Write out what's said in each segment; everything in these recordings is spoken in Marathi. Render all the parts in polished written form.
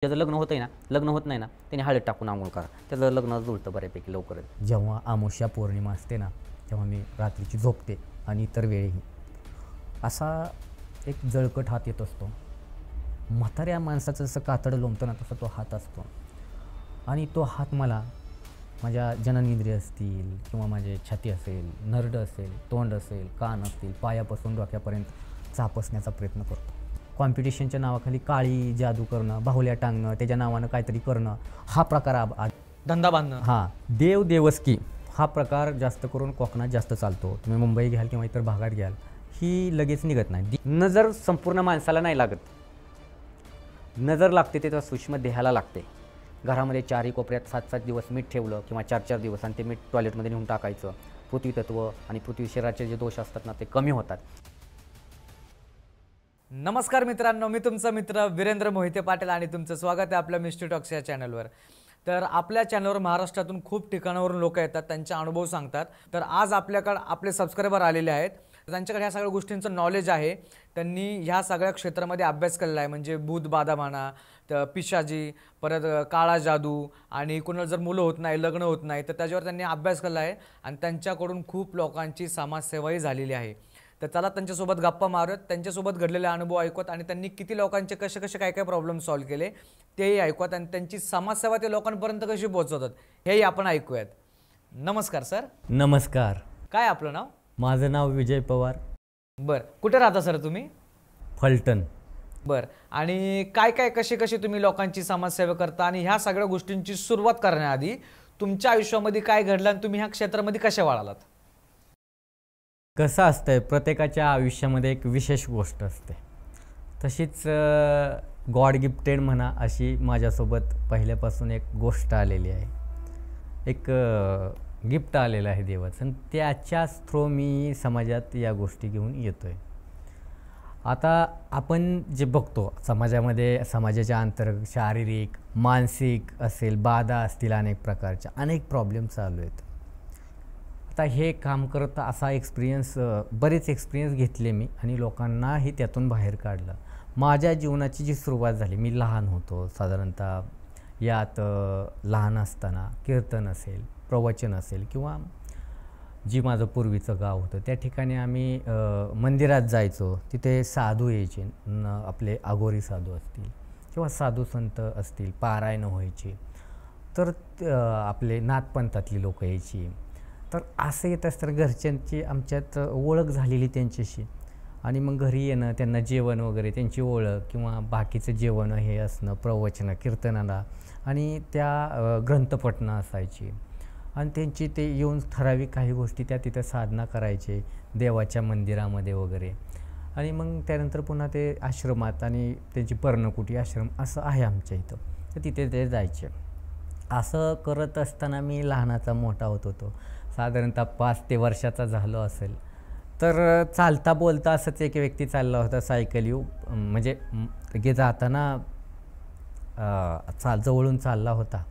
त्याचं लग्न होतंय ना, लग्न होत नाही ना, त्याने हळद टाकून अंघोळ करा, त्याचं लग्न जुळतं बऱ्यापैकी लवकरच. जेव्हा अमावस्या पौर्णिमा असते ना, तेव्हा मी रात्रीची झोपते आणि इतर वेळेही असा एक जळकट हात येत असतो. म्हाताऱ्या माणसाचं जसं कातडं लोंबतं ना, तसा तो हात असतो आणि तो हात मला माझ्या जननेंद्रिय असतील किंवा माझे छाती असेल, नरड असेल, तोंड असेल, कान असतील, पायापासून डोक्यापर्यंत चापसण्याचा प्रयत्न करतो. कॉम्पिटिशनच्या नावाखाली काळी जादू करणं, बाहुल्या टांगणं, त्याच्या नावानं काहीतरी करणं, हा प्रकार धंदा बांधणं. हां, देव देवस्की हा प्रकार जास्त करून कोकणात जास्त चालतो. तुम्ही मुंबई घ्याल किंवा इतर भागात घ्याल, ही लगेच निघत नाही. नजर संपूर्ण माणसाला नाही लागत, नजर लागते ते तर सूक्ष्म देहाला लागते. घरामध्ये चारही कोपऱ्यात 7-7 दिवस मीठ ठेवलं किंवा 4-4 दिवस आणि ते मीठ टॉयलेटमध्ये नेऊन टाकायचं, पृथ्वीतत्व आणि पृथ्वी शरीराचे जे दोष असतात ना, ते कमी होतात. नमस्कार मित्रांनो, मी तुमचा मित्र वीरेंद्र मोहिते पाटील आणि तुमचं स्वागत आहे आपल्या मिस्ट्री टॉक्स या चॅनलवर. तर आपल्या चॅनलवर महाराष्ट्रातून खूप ठिकाणावरून लोक येतात, त्यांचे अनुभव सांगतात. तर आज आपल्याकडे आपले सबस्क्रायबर आलेले आहेत, त्यांच्याकडे ह्या सगळ्या गोष्टींचं नॉलेज आहे. त्यांनी ह्या सगळ्या क्षेत्रामध्ये अभ्यास केलेला आहे, म्हणजे भूत बाधा म्हणा, तर पिशाजी, परत काळा जादू आणि कुणाला जर मुलं होत नाही, लग्न होत नाही, तर त्याच्यावर त्यांनी अभ्यास केला आहे आणि त्यांच्याकडून खूप लोकांची समाजसेवाही झालेली आहे. तर चला त्यांच्यासोबत गप्पा मारूयात, त्यांच्यासोबत घडलेले अनुभव ऐकूयात आणि त्यांनी किती लोकांचे कसे कसे काय काय प्रॉब्लेम सॉल्व्ह केले तेही ऐकूयात आणि त्यांची समाजसेवा ते लोकांपर्यंत कशी पोहोचवतात हेही आपण ऐकूयात. नमस्कार सर. नमस्कार. काय आपलं नाव? माझं नाव विजय पवार. बरं, कुठे राहता सर तुम्ही? फलटण. बरं, आणि काय काय कशी कशी तुम्ही लोकांची समाजसेवा करता आणि ह्या सगळ्या गोष्टींची सुरुवात करण्याआधी तुमच्या आयुष्यामध्ये काय घडलं आणि तुम्ही ह्या क्षेत्रामध्ये कशा वळालात? कसं असतंय, प्रत्येकाच्या आयुष्यामध्ये एक विशेष गोष्ट असते. तशीच गॉड गिफ्टेड म्हणा, अशी माझ्यासोबत पहिल्यापासून एक गोष्ट आलेली आहे. एक गिफ्ट आलेलं आहे देवाचं आणि त्याच्याच थ्रू मी समाजात या गोष्टी घेऊन येतो आहे. आता आपण जे बघतो समाजामध्ये, समाजाच्या अंतर्गत शारीरिक, मानसिक असेल, बाधा असतील, अनेक प्रकारच्या अनेक प्रॉब्लेम चालू आहेत. आता हे काम करत असा एक्सपिरियन्स, बरेच एक्सपिरियन्स घेतले मी आणि लोकांनाही त्यातून बाहेर काढलं. माझ्या जीवनाची जी सुरुवात झाली, मी लहान होतो साधारणतः, यात लहान असताना कीर्तन असेल, प्रवचन असेल किंवा जी माझं पूर्वीचं गाव होतं त्या ठिकाणी आम्ही मंदिरात जायचो. तिथे साधू यायचे, आपले अघोरी साधू असतील किंवा साधू संत असतील, पारायणं व्हायची, तर आपले नाथपंथातली लोकं यायची. तर असं येत असताना घरच्यांची आमच्यात ओळख झालेली त्यांच्याशी आणि मग घरी येणं, त्यांना जेवण वगैरे, त्यांची ओळख किंवा बाकीचं जेवण हे असणं, प्रवचनं, कीर्तनाला आणि त्या ग्रंथपठणं असायची आणि त्यांची ते येऊन ठराविक काही गोष्टी त्या तिथं साधना करायचे देवाच्या मंदिरामध्ये वगैरे. आणि मग त्यानंतर पुन्हा ते आश्रमात, आणि त्यांची पर्णकुटी आश्रम असं आहे आमच्या इथं, तर तिथे ते जायचे. असं करत असताना मी लहानाचा मोठा होत होतो, साधारणतः 5 ते वर्षाचा झालो असेल. तर चालता बोलता असंच एक व्यक्ती चालला होता सायकल येऊ, म्हणजे गे जाताना जवळून चालला होता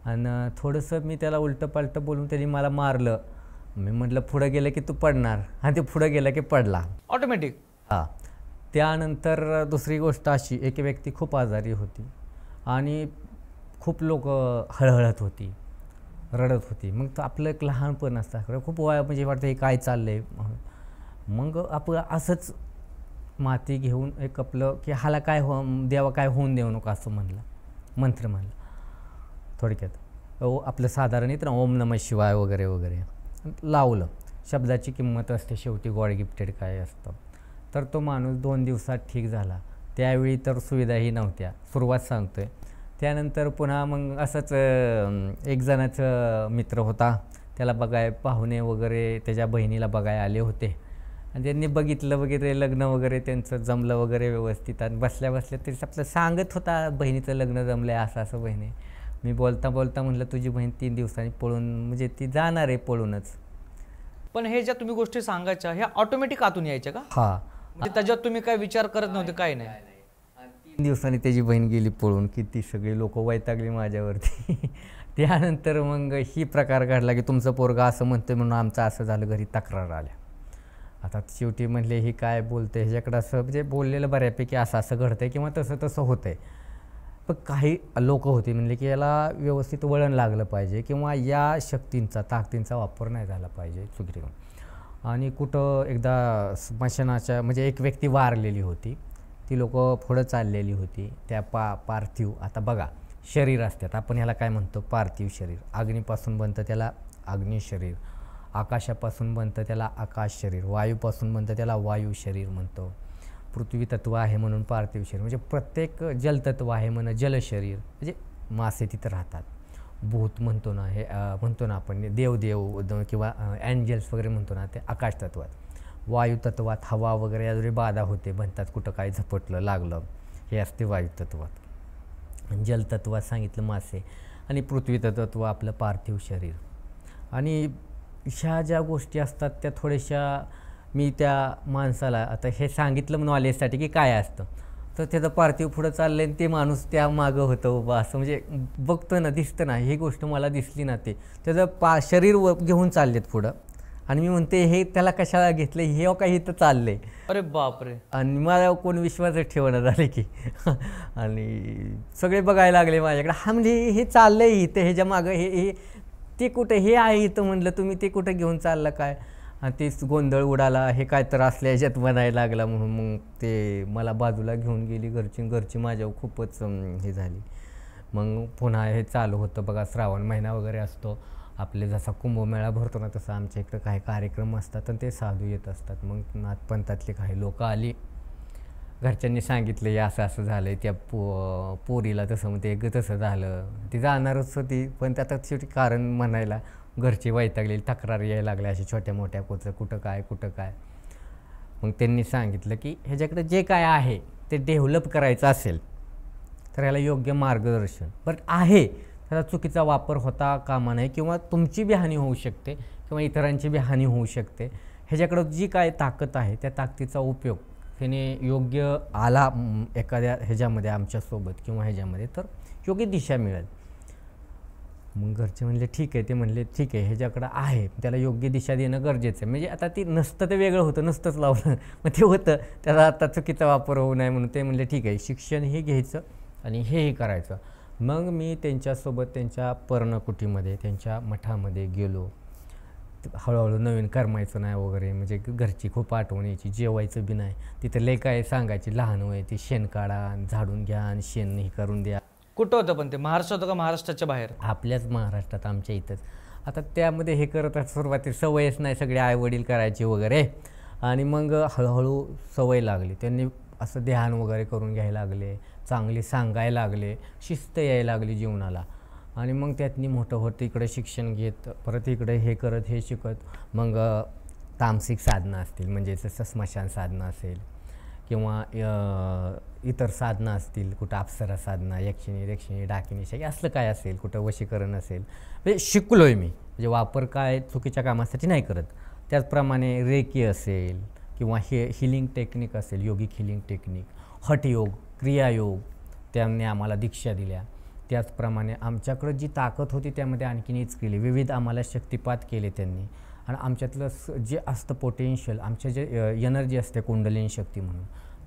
आणि थोडंसं मी त्याला उलटं पालटं बोलून त्यांनी मला मारलं. मी म्हटलं पुढं गेलं की तू पडणार, आणि ते पुढं गेलं की पडला ऑटोमॅटिक. हां. त्यानंतर दुसरी गोष्ट अशी, एक व्यक्ती खूप आजारी होती आणि खूप लोक हळहळत होती, रडत होती. मग तर आपलं एक लहानपण असतं, खूप म्हणजे वाटतं हे काय चाललं आहे. मग आपण असंच माती घेऊन एक आपलं की ह्याला काय देवा काय होऊन देऊ नका असं म्हणलं, मंत्र म्हणलं थोडक्यात. आपलं साधारण येतं ना, ओम नमः शिवाय वगैरे वगैरे लावलं. शब्दाची किंमत असते शेवटी, गॉड गिफ्टेड काय असतं. तर तो माणूस 2 दिवसात ठीक झाला. त्यावेळी तर सुविधाही नव्हत्या, सुरुवात सांगतोय. त्यानंतर पुन्हा मग असंच एक जणाचं मित्र होता, त्याला पाहुणे वगैरे त्याच्या बहिणीला बघायला आले होते आणि त्यांनी बघितलं वगैरे, लग्न वगैरे त्यांचं जमलं वगैरे व्यवस्थित. आणि बसल्या बसल्या ते आपलं सांगत होता, बहिणीचं लग्न जमलं आहे असं असं. बहिणी, मी बोलता बोलता म्हटलं तुझी बहीण 3 दिवसांनी पळून, म्हणजे ती जाणार आहे पळूनच. पण हे ज्या तुम्ही गोष्टी सांगायच्या ह्या ऑटोमॅटिक आतून यायच्या का? हां, म्हणजे त्याच्यात तुम्ही काय विचार करत नव्हते? काय नाही. 3 दिवसांनी त्याची बहीण गेली पळून. किती सगळी लोक वैतागली माझ्यावरती. त्यानंतर मग ही प्रकार घडला की तुमचं पोरगा असं म्हणतोय म्हणून आमचं असं झालं, घरी तक्रार आल्या. आता शेवटी म्हणले ही काय बोलते, ह्याच्याकडं असं म्हणजे बोललेलं बऱ्यापैकी असं असं घडतंय किंवा तसं तसं होतंय. पण काही लोक होते म्हणले की याला व्यवस्थित वळण लागलं पाहिजे किंवा या शक्तींचा ताकदींचा वापर नाही झाला पाहिजे चुकीने. आणि कुठं एकदा स्मशानाच्या म्हणजे एक व्यक्ती वारलेली होती, ती लोक पुढं चाललेली होती. त्या पार्थिव आता बघा शरीर असतात, आपण ह्याला काय म्हणतो पार्थिव शरीर. अग्नीपासून बनतं त्याला अग्नी शरीर, आकाशापासून बनतं त्याला आकाश शरीर, वायूपासून बनतं त्याला वायू शरीर म्हणतो. पृथ्वी तत्व आहे म्हणून पार्थिव शरीर, म्हणजे प्रत्येक जलतत्व आहे म्हणून जलशरीर, म्हणजे मासे तिथं राहतात. भूत म्हणतो ना, हे म्हणतो ना आपण देव किंवा अँजल्स वगैरे म्हणतो ना, ते आकाश तत्वात. वायू तत्वात हवा वगैरे याद्वारे बाधा होते, म्हणतात कुठं काय झपटलं लागलं, हे असते वायू तत्वात. जलतत्वात सांगितलं मासे, आणि पृथ्वी तत्व आपलं पार्थिव शरीर. आणि ह्या ज्या गोष्टी असतात त्या थोड्याशा मी त्या माणसाला आता हे सांगितलं नॉलेजसाठी की काय असतं, तर त्याचं पार्थिव पुढं चाललं आणि ते माणूस त्या मागं होतं उभा, असं म्हणजे बघतो ना, दिसतं ना, ही गोष्ट मला दिसली ना. ते त्याचं शरीर घेऊन चाललेत पुढं, आणि मी म्हणते हे त्याला कशाला घेतलं, हे काही इथं चाललंय. अरे बापरे. आणि मला कोण विश्वासच ठेवणं झाले की आणि सगळे बघायला लागले माझ्याकडे. हा म्हणजे हे चाललंय इथं, ह्याच्या मागं हे ते कुठं हे आहे इथं. म्हणलं तुम्ही ते कुठं घेऊन चाललं काय, आणि तेच गोंधळ उडाला, हे काय तर असल्या ह्याच्यात म्हणायला लागला म्हणून. मग ते मला बाजूला घेऊन गेली घरची माझ्यावर खूपच हे झाली. मग पुन्हा हे चालू होतं बघा, श्रावण महिना वगैरे असतो आपले, जसा कुंभमेळा भरतो ना तसं आमच्या इकडं काही कार्यक्रम असतात आणि ते साधू येत असतात. मग नाथपंथातले काही लोक आली, घरच्यांनी सांगितलं असं असं झालं आहे, त्या पोरीला तसं, मग ते तसं झालं. ती जाणारच होती, पण त्यात शेवटी कारण म्हणायला घरची वैतागलेली, तक्रार यायला लागल्या अशा छोट्या मोठ्या कुठं काय. मग त्यांनी सांगितलं की ह्याच्याकडे जे काय आहे ते डेव्हलप करायचं असेल तर ह्याला योग्य मार्गदर्शन बट आहे, त्याचा चुकीचा वापर होता कामा नये, किंवा तुमची बी हानी होऊ शकते किंवा इतरांची बी हानी होऊ शकते. ह्याच्याकडं जी काय ताकद आहे त्या ताकदीचा उपयोग त्याने योग्य आला एखाद्या ह्याच्यामध्ये आमच्यासोबत किंवा ह्याच्यामध्ये, तर योग्य दिशा मिळेल. मग घरचे म्हणले ठीक आहे, ते म्हणले ठीक आहे, ह्याच्याकडं आहे, त्याला योग्य दिशा देणं गरजेचं आहे. म्हणजे आता ती नसतं ते वेगळं होतं, नसतंच लावलं, मग ते होतं त्याचा आता चुकीचा वापर होऊ नये म्हणून ते म्हणले ठीक आहे, शिक्षण हे घ्यायचं आणि हेही करायचं. मग मी त्यांच्यासोबत त्यांच्या पर्णकुटीमध्ये त्यांच्या मठामध्ये गेलो. हळूहळू नवीन करमायचं नाही वगैरे, म्हणजे घरची खूप आठवण यायची, जेवायचं बी नाही. तिथं लय काय सांगायची, लहान वय ते शेण काढा, झाडून घ्या आणि शेण हे करून द्या. कुठं होतं पण ते, महाराष्ट्रात होतं का महाराष्ट्राच्या बाहेर? आपल्याच महाराष्ट्रात, आमच्या इथंच. आता त्यामध्ये हे करत सुरुवातीला सवयच नाही, सगळे आईवडील करायचे वगैरे. आणि मग हळूहळू सवय लागली, त्यांनी असं ध्यान वगैरे करून घ्यायला लागले, चांगले सांगायला लागले, शिस्त यायला लागली जीवनाला. आणि मग त्यातनी मोठं होतं, इकडे शिक्षण घेत, परत इकडे हे करत हे शिकत, मग तामसिक साधनं असतील, म्हणजे जसं स्मशान साधनं असेल किंवा इतर साधनं असतील, कुठं अप्सरा साधना, यक्षिणी डाकिणी असलं काय असेल, कुठं वशीकरण असेल, म्हणजे शिकलो आहे मी. म्हणजे वापर काय चुकीच्या कामासाठी नाही करत. त्याचप्रमाणे रेकी असेल किंवा हिलिंग टेक्निक असेल, योगिक हिलिंग टेक्निक, हठयोग, क्रियायोग, त्यांनी आम्हाला दीक्षा दिल्या. त्याचप्रमाणे आमच्याकडं जी ताकद होती त्यामध्ये आणखीनच केली, विविध आम्हाला शक्तिपात केले त्यांनी. आणि आमच्यातलं जे असतं पोटेन्शियल, आमच्या जे एनर्जी असते कुंडलिनी शक्ती म्हणून,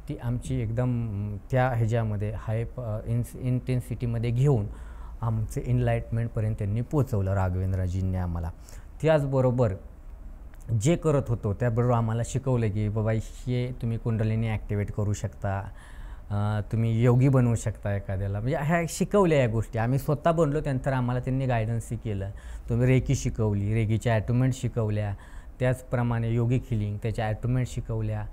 ती आमची एकदम त्या ह्याच्यामध्ये हाय इंटेन्सिटीमध्ये घेऊन आमचं इनलाइटमेंटपर्यंत त्यांनी पोचवलं राघवेंद्रजींनी आम्हाला. त्याचबरोबर जे करत होतो त्याबरोबर आम्हाला शिकवलं की बाबा हे तुम्ही कुंडलिनी ॲक्टिवेट करू शकता, तुम्ही योगी बनवू शकता एखाद्याला, म्हणजे ह्या शिकवल्या या गोष्टी. आम्ही स्वतः बनलो, त्यानंतर आम्हाला त्यांनी गायडन्सही केलं. तुम्ही रेकी शिकवली, रेकीच्या ॲटोमेंट शिकवल्या, त्याचप्रमाणे योगिक हिलिंग त्याच्या ॲटोमेंट शिकवल्या.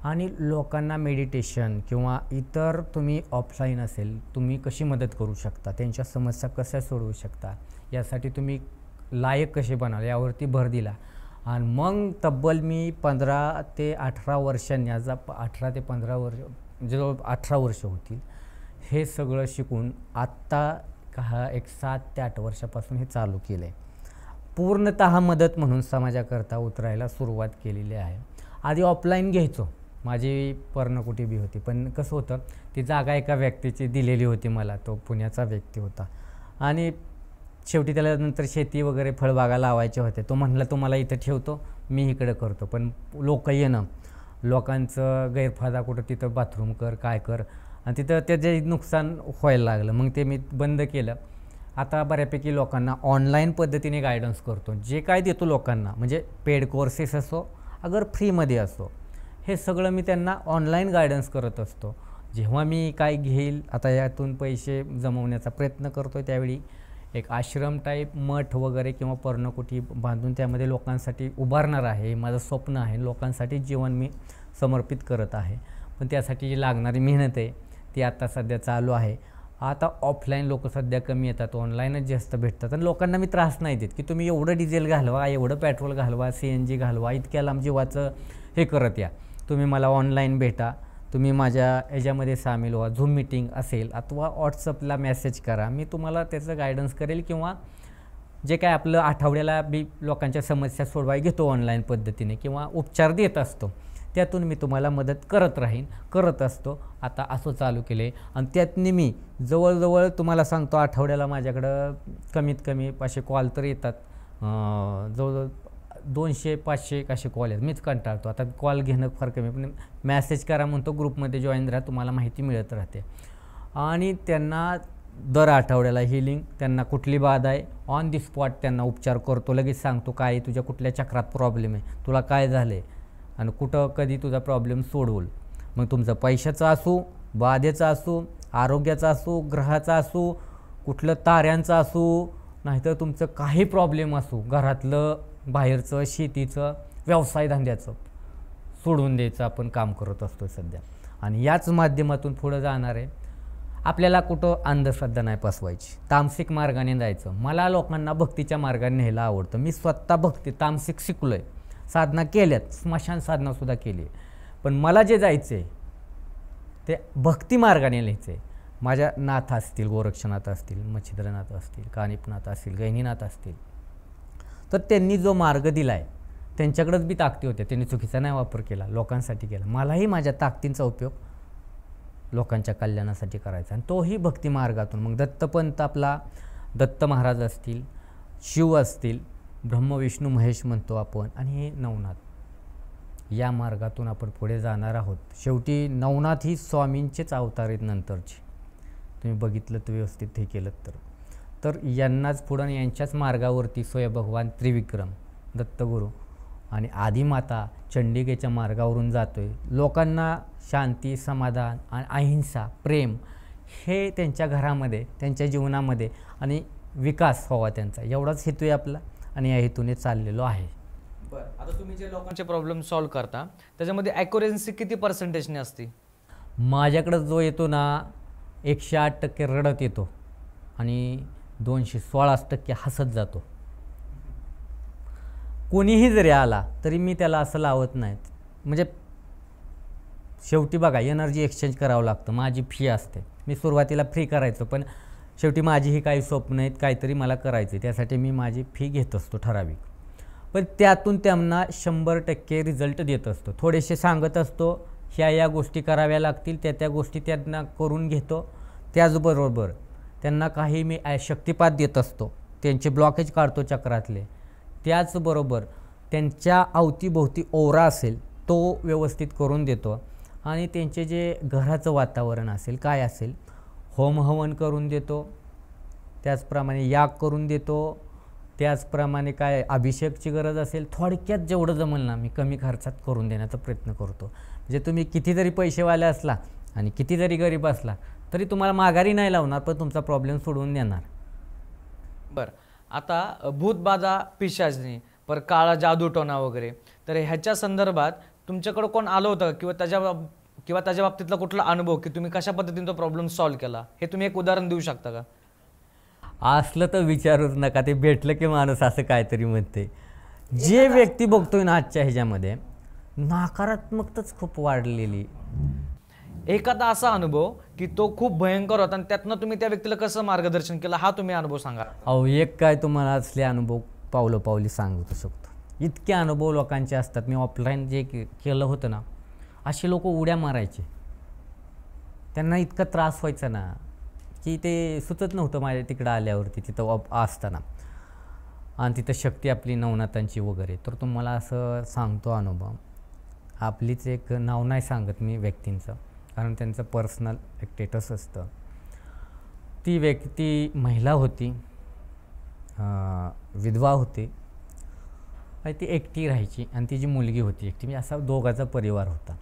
आणि लोकांना मेडिटेशन किंवा इतर तुम्ही ऑफलाईन असेल तुम्ही कशी मदत करू शकता, त्यांच्या समस्या कशा सोडवू शकता, यासाठी तुम्ही लायक कसे बनाल यावरती भर दिला. आणि मग तब्बल मी 15 ते 18 वर्षांनी, आज 18 ते 15 वर्ष, जवळ 18 वर्ष होतील, हे सगळं शिकून आत्ता एक 7 ते 8 वर्षापासून हे चालू केलं आहे. पूर्णतः मदत म्हणून समाजाकरता उतरायला सुरुवात केलेली आहे. आधी ऑफलाईन घ्यायचो, माझी पर्णकुटी बी होती, पण कसं होतं ती जागा एका व्यक्तीची दिलेली होती मला, तो पुण्याचा व्यक्ती होता. आणि शेवटी त्याला नंतर शेती वगैरे फळबागा लावायचे होते. तो म्हटला तुम्हाला इथं ठेवतो, मी इकडं करतो. पण लोक येणं, लोकांचं गैरफायदा कुठं तिथं बाथरूम कर काय कर, आणि तिथं त्याचे नुकसान व्हायला लागलं. मग ते मी बंद केलं. आता बऱ्यापैकी लोकांना ऑनलाईन पद्धतीने गायडन्स करतो. जे काय देतो लोकांना, म्हणजे पेड कोर्सेस असो अगर फ्रीमध्ये असो, हे सगळं मी त्यांना ऑनलाईन गायडन्स करत असतो. जेव्हा मी काय घेईल, आता यातून पैसे जमवण्याचा प्रयत्न करतो, त्यावेळी एक आश्रम टाईप मठ वगैरे किंवा पर्णकुटी बांधून त्यामध्ये लोकांसाठी उभारणार आहे. माझं स्वप्न आहे. लोकांसाठी जीवन मी समर्पित करत आहे. पण त्यासाठी जी लागणारी मेहनत आहे ती आता सध्या चालू आहे. आता ऑफलाईन लोक सध्या कमी येतात, ऑनलाईनच जास्त भेटतात. आणि लोकांना मी त्रास नाही देत की तुम्ही एवढं डिझेल घालवा, एवढं पेट्रोल घालवा, CNG घालवा, इतक्या लांब जीवाचं हे करत या. तुम्ही मला ऑनलाईन भेटा, तुम्ही माझ्या ह्याच्यामध्ये सामील व्हा. झूम मीटिंग असेल अथवा व्हॉट्सअपला मेसेज करा, मी तुम्हाला त्याचं गायडन्स करेल. किंवा जे काय आपलं आठवड्याला बी लोकांच्या समस्या सोडवाय घेतो ऑनलाईन पद्धतीने किंवा उपचार देत असतो, त्यातून मी तुम्हाला मदत करत असतो. आता असं चालू केले. आणि त्यातनी मी जवळजवळ तुम्हाला सांगतो, आठवड्याला माझ्याकडं कमीत कमी 500 कॉल तर येतात. जवळजवळ 200-500 असे कॉल आहेत. मीच कंटाळतो आता कॉल घेणं फार कमी. पण मॅसेज करा म्हणतो, ग्रुपमध्ये जॉईन राहा, तुम्हाला माहिती मिळत राहते. आणि त्यांना दर आठवड्याला हिलिंग, त्यांना कुठली बाधा आहे ऑन दी स्पॉट त्यांना उपचार करतो. लगेच सांगतो काय आहे, तुझ्या कुठल्या चक्रात प्रॉब्लेम आहे, तुला काय झालं आहे आणि कुठं कधी तुझा प्रॉब्लेम सोडवल. मग तुमचं पैशाचा असू, बाधेचा असू, आरोग्याचा असू, ग्रहाचा असू, कुठलं ताऱ्यांचं असू, नाहीतर तुमचं काही प्रॉब्लेम असू, घरातलं, बाहेरचं, शेतीचं, व्यवसाय धंद्याचं, सोडून द्यायचं आपण काम करत असतो सध्या. आणि याच माध्यमातून पुढं जाणार आहे. आपल्याला कुठं अंधश्रद्धा नाही पसवायची, तामसिक मार्गाने जायचं. मला लोकांना भक्तीच्या मार्गाने न्यायला आवडतं. मी स्वतः भक्ती तामसिक शिकलो आहे, साधना केल्यात, स्मशान साधनासुद्धा केली आहे. पण मला जे जायचं आहे ते भक्ती मार्गाने लिहायचं आहे. माझ्या नाथ असतील, गोरक्षनाथ असतील, मच्छिंद्रनाथ असतील, कानिपनाथ असतील, गहिनीनाथ असतील, तर त्यांनी जो मार्ग दिला आहे त्यांच्याकडेच बी ताकदी होत्या. त्यांनी चुकीचा नाही वापर केला, लोकांसाठी केला. मलाही माझ्या ताकदींचा उपयोग लोकांच्या कल्याणासाठी करायचा, आणि तोही भक्ती मार्गातून. मग दत्तपंत आपला, दत्त महाराज असतील, शिव असतील, ब्रह्म विष्णू महेश म्हणतो आपण, आणि हे नवनाथ, या मार्गातून आपण पुढे जाणार आहोत. शेवटी नवनाथ ही स्वामींचेच अवतार आहेत नंतरचे. तुम्ही बघितलं तर व्यवस्थित हे केलं तर यांनाच पुढं यांच्याच मार्गावरती स्वयंभगवान त्रिविक्रम दत्तगुरू आणि आदिमाता चंडिकेच्या मार्गावरून जातो आहे. लोकांना शांती, समाधान आणि अहिंसा, प्रेम हे त्यांच्या घरामध्ये, त्यांच्या जीवनामध्ये आणि विकास व्हावा त्यांचा, एवढाच हेतू आहे आपला. आणि या हेतूने चाललेलो आहे. बरं, आता तुम्ही जे लोकांचे प्रॉब्लेम सॉल्व्ह करता त्याच्यामध्ये ॲक्युरन्सी किती पर्सेंटेजने असते? माझ्याकडं जो येतो ना 108% रडत येतो आणि 216% हसत जातो. कोणीही जरी आला तरी मी त्याला असं लावत नाहीत. म्हणजे शेवटी बघा एनर्जी एक्सचेंज करावं लागतं. माझी फी असते. मी सुरुवातीला फ्री करायचो, पण शेवटी माझी ही काही स्वप्न आहेत, काहीतरी मला करायचं आहे, त्यासाठी मी माझी फी घेत असतो ठराविक. पण त्यातून त्यांना 100% रिझल्ट देत असतो. थोडेसे सांगत असतो, ह्या गोष्टी कराव्या लागतील, त्या गोष्टी त्यांना करून घेतो. त्याचबरोबर त्यांना काही मी शक्तिपात देत असतो, त्यांचे ब्लॉकेज काढतो चक्रातले. त्याचबरोबर त्यांच्या अवतीभोवती ओरा असेल तो व्यवस्थित करून देतो. आणि त्यांचे जे घराचं वातावरण असेल, काय असेल, होम हवन करून देतो. त्याचप्रमाणे याग करून देतो. त्याचप्रमाणे काय अभिषेकची गरज असेल, थोडक्यात जेवढं जमेल ना मी कमी खर्चात करून देण्याचा प्रयत्न करतो. म्हणजे तुम्ही किती जरी पैसेवाले असला आणि किती जरी गरीब असला तरी तुम्हाला माघारी नाही लावणार, पण तुमचा प्रॉब्लेम सोडवून देणार. बरं, आता भूतबाधा, पिशाचनी, पर काळा जादूटोना वगैरे, तर ह्याच्या संदर्भात तुमच्याकडं कोण आलं होतं किंवा त्याच्या बाबतीतला कुठला अनुभव की तुम्ही कशा पद्धतीने तो प्रॉब्लेम सॉल्व्ह केला, हे तुम्ही एक उदाहरण देऊ शकता का? असलं तर विचारूच नका. ते भेटलं की माणूस असं काहीतरी म्हणते. जे व्यक्ती बघतोय ना आजच्या ह्याच्यामध्ये नकारात्मकताच खूप वाढलेली. एखादा असा अनुभव की तो खूप भयंकर होता आणि त्यातनं तुम्ही त्या व्यक्तीला कसं मार्गदर्शन केलं, हा तुम्ही अनुभव सांगा. अहो, एक काय तुम्हाला असले अनुभव पावलोपावली सांगू शकतो. इतके अनुभव लोकांचे असतात. मी ऑफलाईन जे केलं होतं ना, असे लोक उड्या मारायचे. त्यांना इतका त्रास व्हायचा ना की ते सुचत नव्हतं माझ्या तिकडं आल्यावरती, तिथं असताना. आणि तिथं शक्ती आपली नवनाथांची वगैरे. तर तुम्हाला असं सांगतो अनुभव. आपलीच एक नाव नाही सांगत मी व्यक्तींचं, कारण त्यांचं पर्सनल एक स्टेटस असतं. ती व्यक्ती महिला होती, विधवा होती आणि ती एकटी राहायची आणि तिची मुलगी होती एकटी, म्हणजे असा दोघांचा परिवार होता.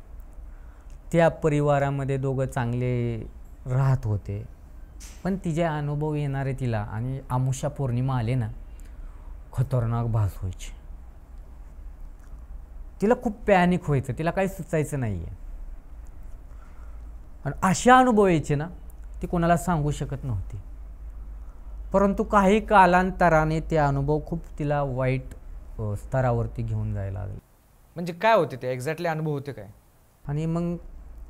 त्या परिवारामध्ये दोघं चांगले राहत होते, पण तिचे अनुभव येणारे तिला आणि अमावस्या पौर्णिमा आले ना, खतरनाक भास व्हायचे. तिला खूप पॅनिक व्हायचं, तिला काही सुचायचं नाही आहे. आणि अशा अनुभव यायचे ना, ती कोणाला सांगू शकत नव्हती. परंतु काही कालांतराने ते अनुभव खूप तिला वाईट स्तरावरती घेऊन जायला लागले. म्हणजे काय होते ते एक्झॅक्टली अनुभव होते काय? आणि मग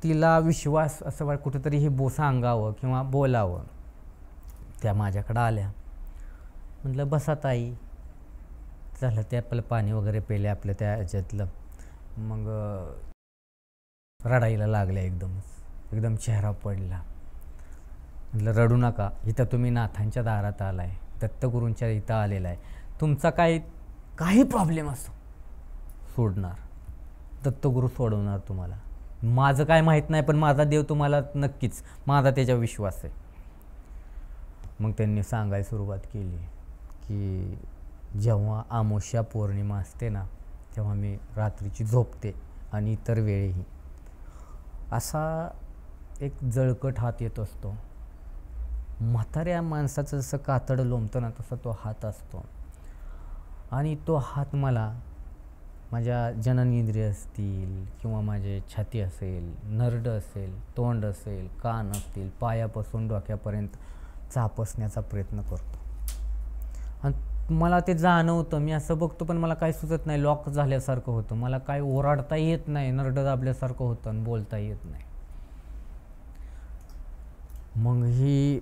तिला विश्वास असं वाट कुठेतरी हे सांगावं किंवा बोलावं. त्या माझ्याकडं आल्या. म्हटलं बसा ताई. झालं ते आपलं पाणी वगैरे पेले आपलं त्या ह्याच्यातलं. मग रडायला लागल्या एकदम चेहरा पडला. म्हटलं रडू नका, इथं तुम्ही नाथांच्या दारात आलाय, दत्तगुरूंच्या इथं आलेला आहे. तुमचा काही प्रॉब्लेम असो सोडणार, दत्तगुरू सोडवणार तुम्हाला. माझं काय माहीत नाही, पण माझा देव तुम्हाला नक्कीच, माझा त्याच्यावर विश्वास आहे. मग त्यांनी सांगायला सुरुवात केली की जेव्हा अमावस्या पौर्णिमा असते ना, तेव्हा मी रात्रीची झोपते आणि इतर वेळेही असा एक जळकट हात येत असतो. म्हाताऱ्या माणसाचं जसं कातडं लोंबतं ना, तसा तो हात असतो. आणि तो हात मला माझ्या जननेंद्रिय असतील किंवा माझे छाती असेल, नरड असेल, तोंड असेल, कान असतील, पायापासून डोक्यापर्यंत चापसण्याचा प्रयत्न करतो. आणि मला ते जाणवतं. मी असं बघतो पण मला काही सुचत नाही. लॉक झाल्यासारखं होतं. मला काय ओरडता येत नाही, नरड दाबल्यासारखं होतं आणि बोलता येत नाही. मग ही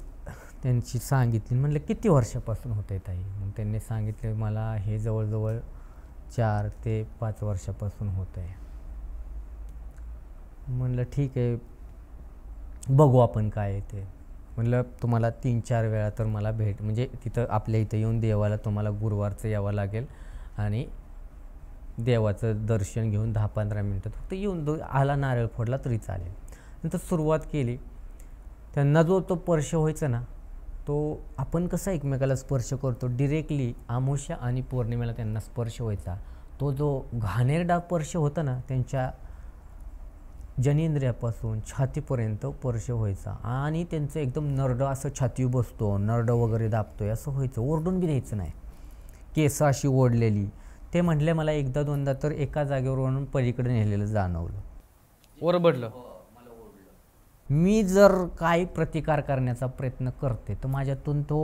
त्यांची सांगितली. म्हटलं किती वर्षापासून होत आहे ताई? मग त्यांनी सांगितले मला हे जवळजवळ 4 ते 5 वर्षापासून होत आहे. म्हणलं ठीक आहे, बघू आपण काय आहे ते. म्हणलं तुम्हाला 3-4 वेळा तर मला म्हणजे तिथं आपल्या इथं येऊन देवाला तुम्हाला गुरुवारचं यावं लागेल आणि देवाचं दर्शन घेऊन 10-15 मिनटं फक्त येऊन आला नारळ फोडला तरी चालेल. नंतर सुरुवात केली. त्यांना जो तो स्पर्श व्हायचा ना, तो आपण कसा एकमेकाला स्पर्श करतो डिरेक्टली, अमावस्या आणि पौर्णिमेला त्यांना स्पर्श व्हायचा. तो जो घाणेरडा स्पर्श होता ना, त्यांच्या जनेंद्रियापासून छातीपर्यंत स्पर्श व्हायचा. आणि त्यांचं एकदम नरड असं छातीवर बसतो, नरड वगैरे दाबतोय असं व्हायचं. ओरडून बी द्यायचं नाही. केस अशी ओढलेली. ते म्हटले मला 1-2दा तर एका जागेवरून पलीकडे नेलेलं जाणवलं. ओरबडलं. मी जर काही प्रतिकार करण्याचा प्रयत्न करते तर माझ्यातून तो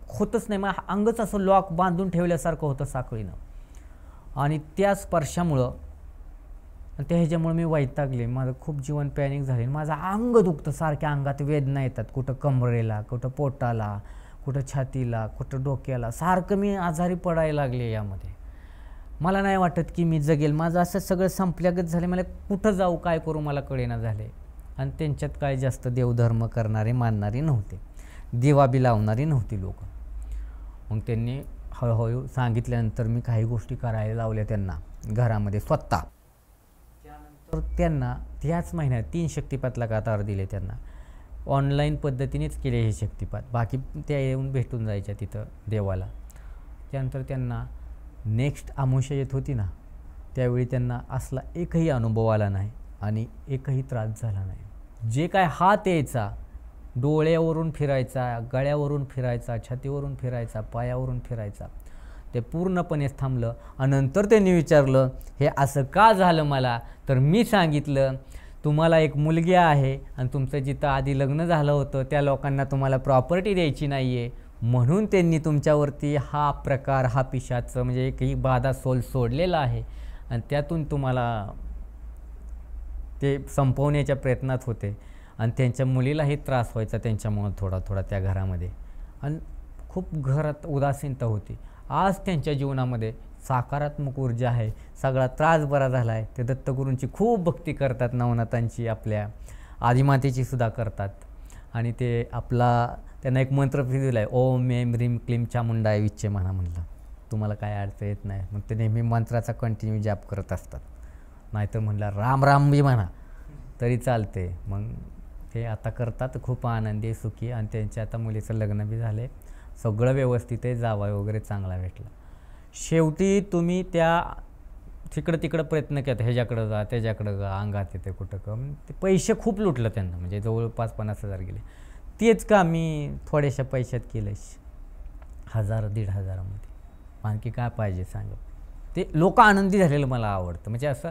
होतच नाही. मग अंगच असं लॉक बांधून ठेवल्यासारखं होतं साखळीनं. आणि त्या स्पर्शामुळं त्या ह्याच्यामुळे मी वैतागले. माझं खूप जीवन पॅनिक झाले. माझं अंग दुखतं, सारख्या अंगात वेदना येतात. कुठं कमरेला, कुठं पोटाला, कुठं छातीला, कुठं डोक्याला, सारखं मी आजारी पडायला लागले. यामध्ये मला नाही वाटत की मी जगेल. माझं असं सगळं संपल्यागत झाले. मला कुठं जाऊ, काय करू मला कळेना झाले. आणि त्यांच्यात काय जास्त देवधर्म करणारे मानणारी नव्हते, दिवा बी लावणारी नव्हती लोक. मग त्यांनी हळूहळू सांगितल्यानंतर मी काही गोष्टी करायला लावल्या त्यांना घरामध्ये स्वतः. त्यानंतर त्यांना त्याच महिन्यात 3 शक्तिपात लगातार दिले. त्यांना ऑनलाईन पद्धतीनेच केले हे शक्तिपात. बाकी त्या येऊन भेटून जायच्या तिथं देवाला. त्यानंतर त्यांना नेक्स्ट अमावस्या येत होती ना, त्यावेळी त्यांना असला एकही अनुभव आला नाही आणि एकही त्रास झाला नाही. जे काय हात यायचा, डोळ्यावरून फिरायचा, गळ्यावरून फिरायचा, छातीवरून फिरायचा, पायावरून फिरायचा, ते पूर्णपणे थांबलं. आणि नंतर त्यांनी विचारलं हे असं का झालं मला? तर मी सांगितलं तुम्हाला एक मुलगी आहे आणि तुमचं जिथं आधी लग्न झालं होतं त्या लोकांना तुम्हाला प्रॉपर्टी द्यायची नाही आहे, म्हणून त्यांनी तुमच्यावरती हा प्रकार, हा पिशाचं म्हणजे एकही बाधा सोडलेला आहे आणि त्यातून तुम्हाला ते संपवण्याच्या प्रयत्नात होते. आणि त्यांच्या मुलीलाही त्रास व्हायचा त्यांच्यामुळं थोडा त्या घरामध्ये. आणि खूप घरात उदासीनता होती. आज त्यांच्या जीवनामध्ये सकारात्मक ऊर्जा आहे. सगळा त्रास बरा झाला आहे. ते दत्तगुरूंची खूप भक्ती करतात, नवनाथांची, आपल्या आदिमातेची सुद्धा करतात. आणि ते त्यांना एक मंत्र दिला आहे, ओम ऐं ह्रीं क्लीं चामुंडाय विच्चे म्हणा. म्हणलं तुम्हाला काय अडचण येत नाही. मग ते नेहमी मंत्राचा कंटिन्यू जाप करत असतात. नाहीतर म्हणलं राम राम बी म्हणा, तरी चालते. मग ते आता करतात, खूप आनंदी सुखी, आणि त्यांच्या आता मुलीचं लग्न बी झालं आहे, सगळं व्यवस्थित आहे, जावई वगैरे चांगला भेटला. शेवटी तुम्ही त्या तिकडं प्रयत्न केला, ह्याच्याकडं जा त्याच्याकडं जा, अंगात येते कुठं कम, ते पैसे खूप लुटलं त्यांना, म्हणजे जवळपास 50,000 गेले. तेच का मी थोड्याशा पैशात केलं, 1,000-1,500मध्ये. आणखी काय पाहिजे सांगा. ते लोक आनंदी झालेलं मला आवडतं, म्हणजे असं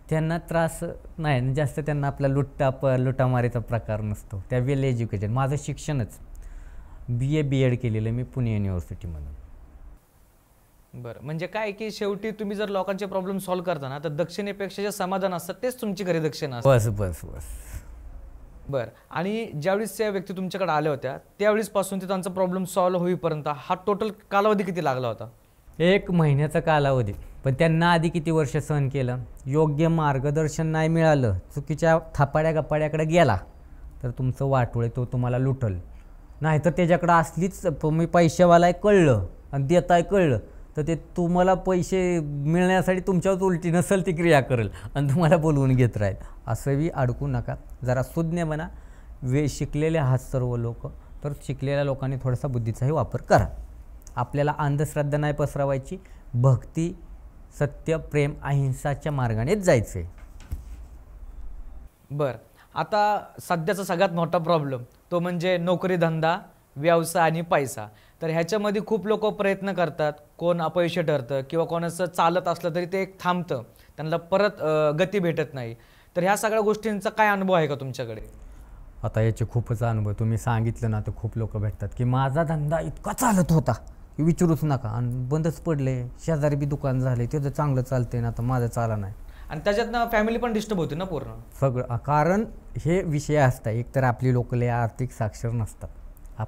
त्यांना त्रास नाही जास्त, त्यांना आपला लुटामारीचा प्रकार नसतो. त्या वेल एज्युकेटेड. माझं शिक्षणच BA-BEd केलेलं मी पुणे युनिव्हर्सिटीमधून. बरं, म्हणजे काय की शेवटी तुम्ही जर लोकांचे प्रॉब्लेम सॉल्व्ह करता ना, तर दक्षिणेपेक्षा जे समाधान असतात तेच तुमची खरी दक्षिणा असतात. बस. बरं, आणि ज्यावेळेस त्या व्यक्ती तुमच्याकडे आल्या होत्या त्यावेळेसपासून ते त्यांचा प्रॉब्लेम सॉल्व्ह होईपर्यंत हा टोटल कालावधी किती लागला होता? 1 महिन्याचा कालावधी. पण त्यांना आधी किती वर्ष सहन केलं. योग्य मार्गदर्शन नाही मिळालं, चुकीच्या थापाड्या गप्पाड्याकडे गेला तर तुमचं वाटोळे तो तुम्हाला लुटल. नाहीतर त्याच्याकडं असलीच तुम्ही पैशावाला आहे कळलं आणि देताय कळलं तर ते तुम्हाला पैसे मिळण्यासाठी तुमच्यावर उलटी नसेल ती क्रिया करेल आणि तुम्हाला बोलवून घेत राहील. असंही अडकू नका. जरा सुज्ञ बना. शिकलेले आहात सर्व लोक, तर शिकलेल्या लोकांनी थोडासा बुद्धीचाही वापर करा. आपल्याला अंधश्रद्धा नाही पसरवायची. भक्ती, सत्य, प्रेम, अहिंसाच्या मार्गानेच जायचे. बरं, आता सध्याचा सगळ्यात मोठा प्रॉब्लेम तो म्हणजे नोकरी, धंदा, व्यवसाय आणि पैसा. तर ह्याच्यामध्ये खूप लोक प्रयत्न करतात, कोण अपयशी ठरतं किंवा कोणाचं चालत असलं तरी ते एक थांबतं, त्यांना परत गती भेटत नाही. तर ह्या सगळ्या गोष्टींचा काय अनुभव आहे का तुमच्याकडे? आता याचे खूपच अनुभव. तुम्ही सांगितलं ना तर खूप लोक भेटतात की माझा धंदा इतका चालत होता की विचारूच नका आणि बंदच पडले, शेजारी बी दुकान झाले, त्याचं चांगलं चालते ना, तर माझं चाला नाही. आणि त्याच्यातनं फॅमिली पण डिस्टर्ब होती ना पूर्ण सगळं. कारण हे विषय असतात, एक तर आपली लोक लय आर्थिक साक्षर नसतात.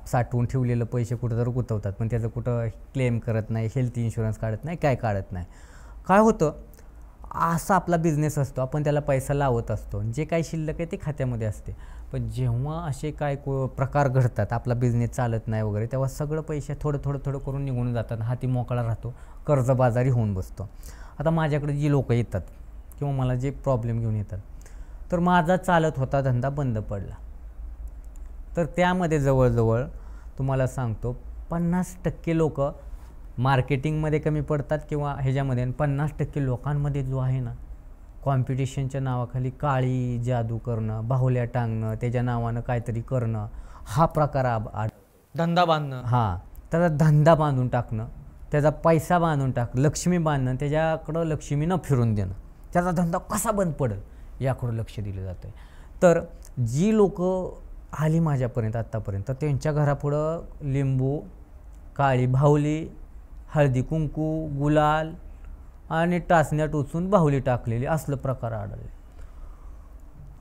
साठवून ठेवलेलं पैसे कुठं तर गुंतवतात, पण त्याचं कुठं क्लेम करत नाही, हेल्थ इन्शुरन्स काढत नाही, काय काढत नाही. काय होतं, असा आपला बिझनेस असतो, आपण त्याला पैसा लावत असतो, जे काही शिल्लक आहे ते खात्यामध्ये असते. पण जेव्हा असे काय प्रकार घडतात, आपला बिझनेस चालत नाही वगैरे, तेव्हा सगळं पैसे थोडं करून निघून जातात, हाती मोकळा राहतो, कर्जबाजारी होऊन बसतो. आता माझ्याकडे जी लोक येतात किंवा मला जे प्रॉब्लेम घेऊन येतात, तर माझा चालत होता धंदा बंद पडला, तर त्यामध्ये जवळजवळ तुम्हाला सांगतो 50% लोक मार्केटिंगमध्ये कमी पडतात किंवा ह्याच्यामध्ये, 50% लोकांमध्ये जो आहे ना, कॉम्पिटिशनच्या नावाखाली काळी जादू करणं, बाहुल्या टांगणं, त्याच्या नावानं काहीतरी करणं, हा प्रकार धंदा बांधणं. हां, त्याचा धंदा बांधून टाकणं, त्याचा पैसा बांधून लक्ष्मी बांधणं, त्याच्याकडं लक्ष्मी न फिरून देणं, त्याचा धंदा कसा बंद पडेल याकडं लक्ष दिलं जातं आहे. तर जी लोक आली माझ्यापर्यंत आत्तापर्यंत, त्यांच्या घरापुढं लिंबू, काळी बाहुली, हळदी कुंकू, गुलाल आणि टाचण्या टोचून बाहुली टाकलेली, असलं प्रकार आढळले.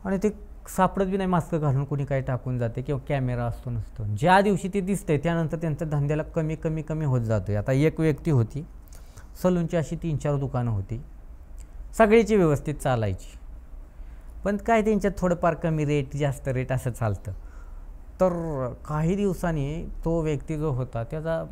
आणि ते सापडत बी नाही, मास्क घालून कोणी काही टाकून जाते किंवा कॅमेरा असतो नसतो. ज्या दिवशी ते दिसतंय त्यानंतर त्यांचं धंद्याला कमी होत जातो. आता एक व्यक्ती होती, सलूनची अशी 3-4 दुकानं होती, सगळीची व्यवस्थित चालायची, पण काय त्यांच्यात थोडंफार कमी रेट जास्त रेट असं चालतं. तर काही दिवसांनी तो व्यक्ती जो होता त्याचा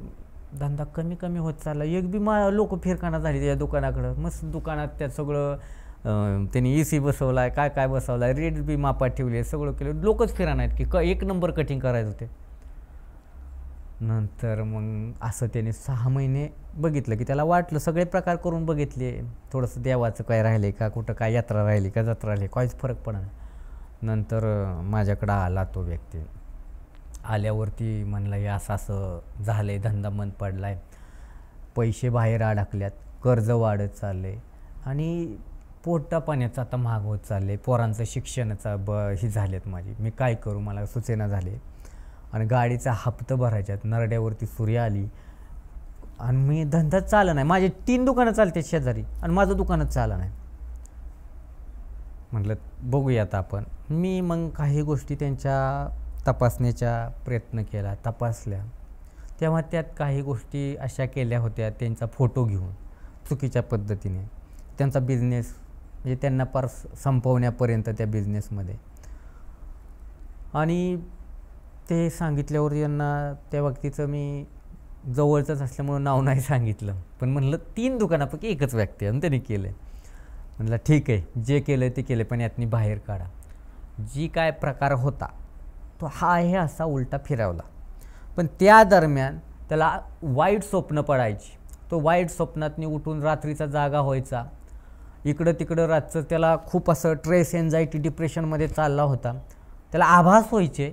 धंदा कमी होत चालला. एक बी लोक फिरकाना झाली त्या दुकानाकडं. मस्त दुकानात त्या सगळं त्यांनी AC बसवला आहे, काय बसवला आहे, रेट बी मापात ठेवले, सगळं केलं, लोकच फिराना आहेत की 1 नंबर कटिंग करायचं होते. नंतर मग असं त्याने 6 महिने बघितलं की त्याला वाटलं, सगळे प्रकार करून बघितले, थोडंसं देवाचं काय राहिले का, कुठं काय यात्रा राहिली का जत्रा राहिली, काहीच फरक पडा नाही. नंतर माझ्याकडं आला तो व्यक्ती. आल्यावरती म्हणलं हे असं झालं आहे, धंदा बंद पडला आहे, पैसे बाहेर अडकल्यात, कर्ज वाढत चालले आणि पोटा पाण्याचं आता महाग होत चालले, पोरांचं शिक्षणाचा हे झालेत माझी, मी काय करू, मला सुचेना झाले. आणि गाडीचा हप्ता भरायच्यात, नरड्यावरती सूर्य आली आणि मी धंदाच चालला नाही. माझे 3 दुकानं चालते शेजारी आणि माझं दुकानच चाललं नाही. म्हटलं बघूया आता आपण. मी मग काही गोष्टी त्यांच्या तपासण्याचा प्रयत्न केला, तपासल्या, तेव्हा त्यात काही गोष्टी अशा केल्या होत्या, त्यांचा फोटो घेऊन चुकीच्या पद्धतीने त्यांचा बिझनेस, म्हणजे त्यांना पार संपवण्यापर्यंत त्या बिझनेसमध्ये. आणि ते सांगितल्यावर यांना त्या व्यक्तीचं मी जवळचंच असल्यामुळं नाव नाही सांगितलं, पण म्हणलं 3 दुकानापैकी एकच व्यक्ती आणि त्यांनी केलं. म्हटलं ठीक आहे, जे केलं ते केलं, पण यातनी बाहेर काढा. जी काय प्रकार होता तो हा हे असा उलटा फिरवला. पण त्या दरम्यान त्याला वाईट स्वप्न पडायची. तो वाईट स्वप्नातनी उठून रात्रीचा जागा व्हायचा. इकडं तिकडं रातचं त्याला खूप असं ट्रेस, एन्झायटी, डिप्रेशनमध्ये चालला होता. त्याला आभास व्हायचे